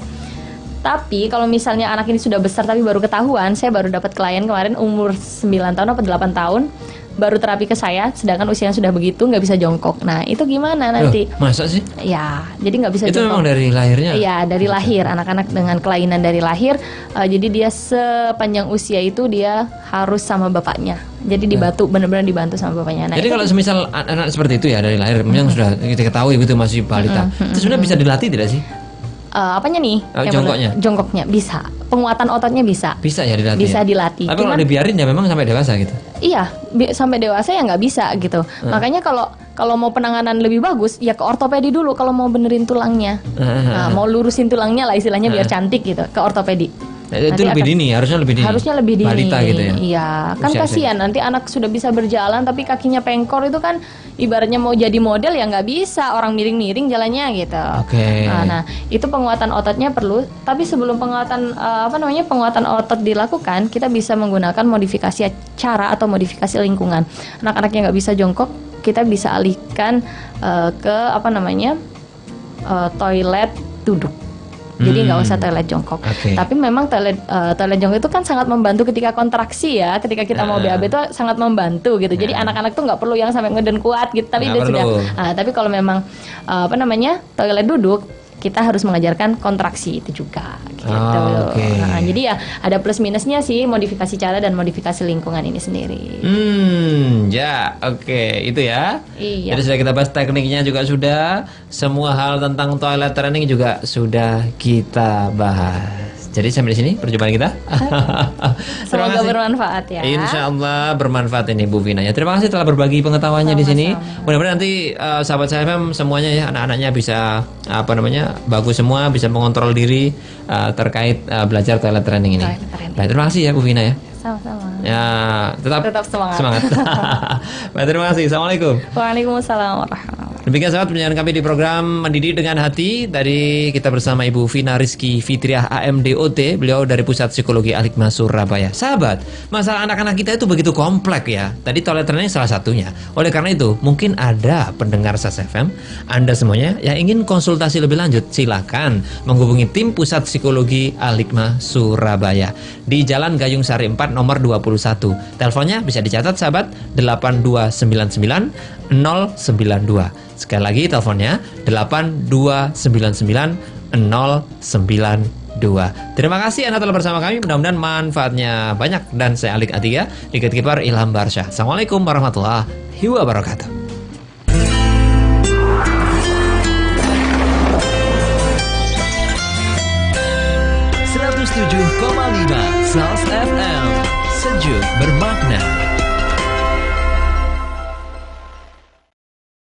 Tapi kalau misalnya anak ini sudah besar tapi baru ketahuan, saya baru dapat klien kemarin umur 9 tahun atau 8 tahun, baru terapi ke saya, sedangkan usianya sudah begitu nggak bisa jongkok. Nah itu gimana nanti? Masa sih? Ya, jadi nggak bisa itu jongkok. Itu memang dari lahirnya? Iya, dari lahir. Anak-anak dengan kelainan dari lahir, jadi dia sepanjang usia itu dia harus sama bapaknya. Jadi benar-benar dibantu sama bapaknya. Nah, jadi kalau semisal anak seperti itu ya dari lahir, memang sudah kita ketahui gitu masih balita, itu sebenarnya bisa dilatih tidak sih? Apanya nih? Jongkoknya bisa. Penguatan ototnya bisa. Bisa ya dilatih. Bisa dilatih. Tapi kalau dibiarin ya memang sampai dewasa gitu. Iya, sampai dewasa ya nggak bisa gitu. Makanya kalau mau penanganan lebih bagus ya ke ortopedi dulu kalau mau benerin tulangnya. Mau lurusin tulangnya lah istilahnya biar cantik gitu, ke ortopedi. Itu lebih dini, harusnya lebih dini. Balita gitu ya. Iya, kan kasihan nanti anak sudah bisa berjalan tapi kakinya pengkor, itu kan ibaratnya mau jadi model ya nggak bisa, orang miring-miring jalannya gitu. Nah, itu penguatan ototnya perlu. Tapi sebelum penguatan penguatan otot dilakukan, kita bisa menggunakan modifikasi cara atau modifikasi lingkungan. Anak-anak yang nggak bisa jongkok, kita bisa alihkan ke toilet duduk. Jadi nggak usah toilet jongkok. Tapi memang toilet jongkok itu kan sangat membantu ketika kontraksi ya. Ketika kita mau BAB itu sangat membantu gitu. Jadi anak-anak tuh nggak perlu yang sampai ngeden kuat gitu. Tapi dia sudah. Tapi kalau memang toilet duduk, kita harus mengajarkan kontraksi itu juga. Gitu. Jadi ya ada plus minusnya sih modifikasi cara dan modifikasi lingkungan ini sendiri. Itu ya. Iya. Jadi sudah kita bahas tekniknya juga sudah, semua hal tentang toilet training juga sudah kita bahas. Jadi sampai di sini perjumpaan kita. Terima Semoga kasih. bermanfaat ya. Insya Allah bermanfaat ini Bu Vina ya. Terima kasih telah berbagi pengetahuannya di sini. Mudah-mudahan nanti sahabat SFM semuanya ya, anak-anaknya bisa bagus semua, bisa mengontrol diri terkait belajar toilet training ini. Baik, terima kasih ya Bu Vina ya. Sama-sama. Ya, tetap semangat. Baik, terima kasih. Assalamualaikum. Waalaikumsalam warahmatullahi. Demikian sahabat penyiaran kami di program Mendidik dengan Hati. Tadi kita bersama Ibu Vina Rizky Fitriah AMDOT. Beliau dari Pusat Psikologi Al-Hikmah Surabaya. Sahabat, masalah anak-anak kita itu begitu kompleks ya. Tadi toilet training salah satunya. Oleh karena itu, mungkin ada pendengar SAS FM, Anda semuanya yang ingin konsultasi lebih lanjut, silakan menghubungi tim Pusat Psikologi Al-Hikmah Surabaya di Jalan Gayung Sari 4 nomor 21. Teleponnya bisa dicatat sahabat, 8299 092. Sekali lagi teleponnya 8299 092. Terima kasih Anda telah bersama kami. Mudah-mudahan manfaatnya banyak. Dan saya Alik Atiga, di Gatekeeper Ilham Barsyah. Assalamualaikum warahmatullahi wabarakatuh. 107,5 SAS FM, sejuk bermakna.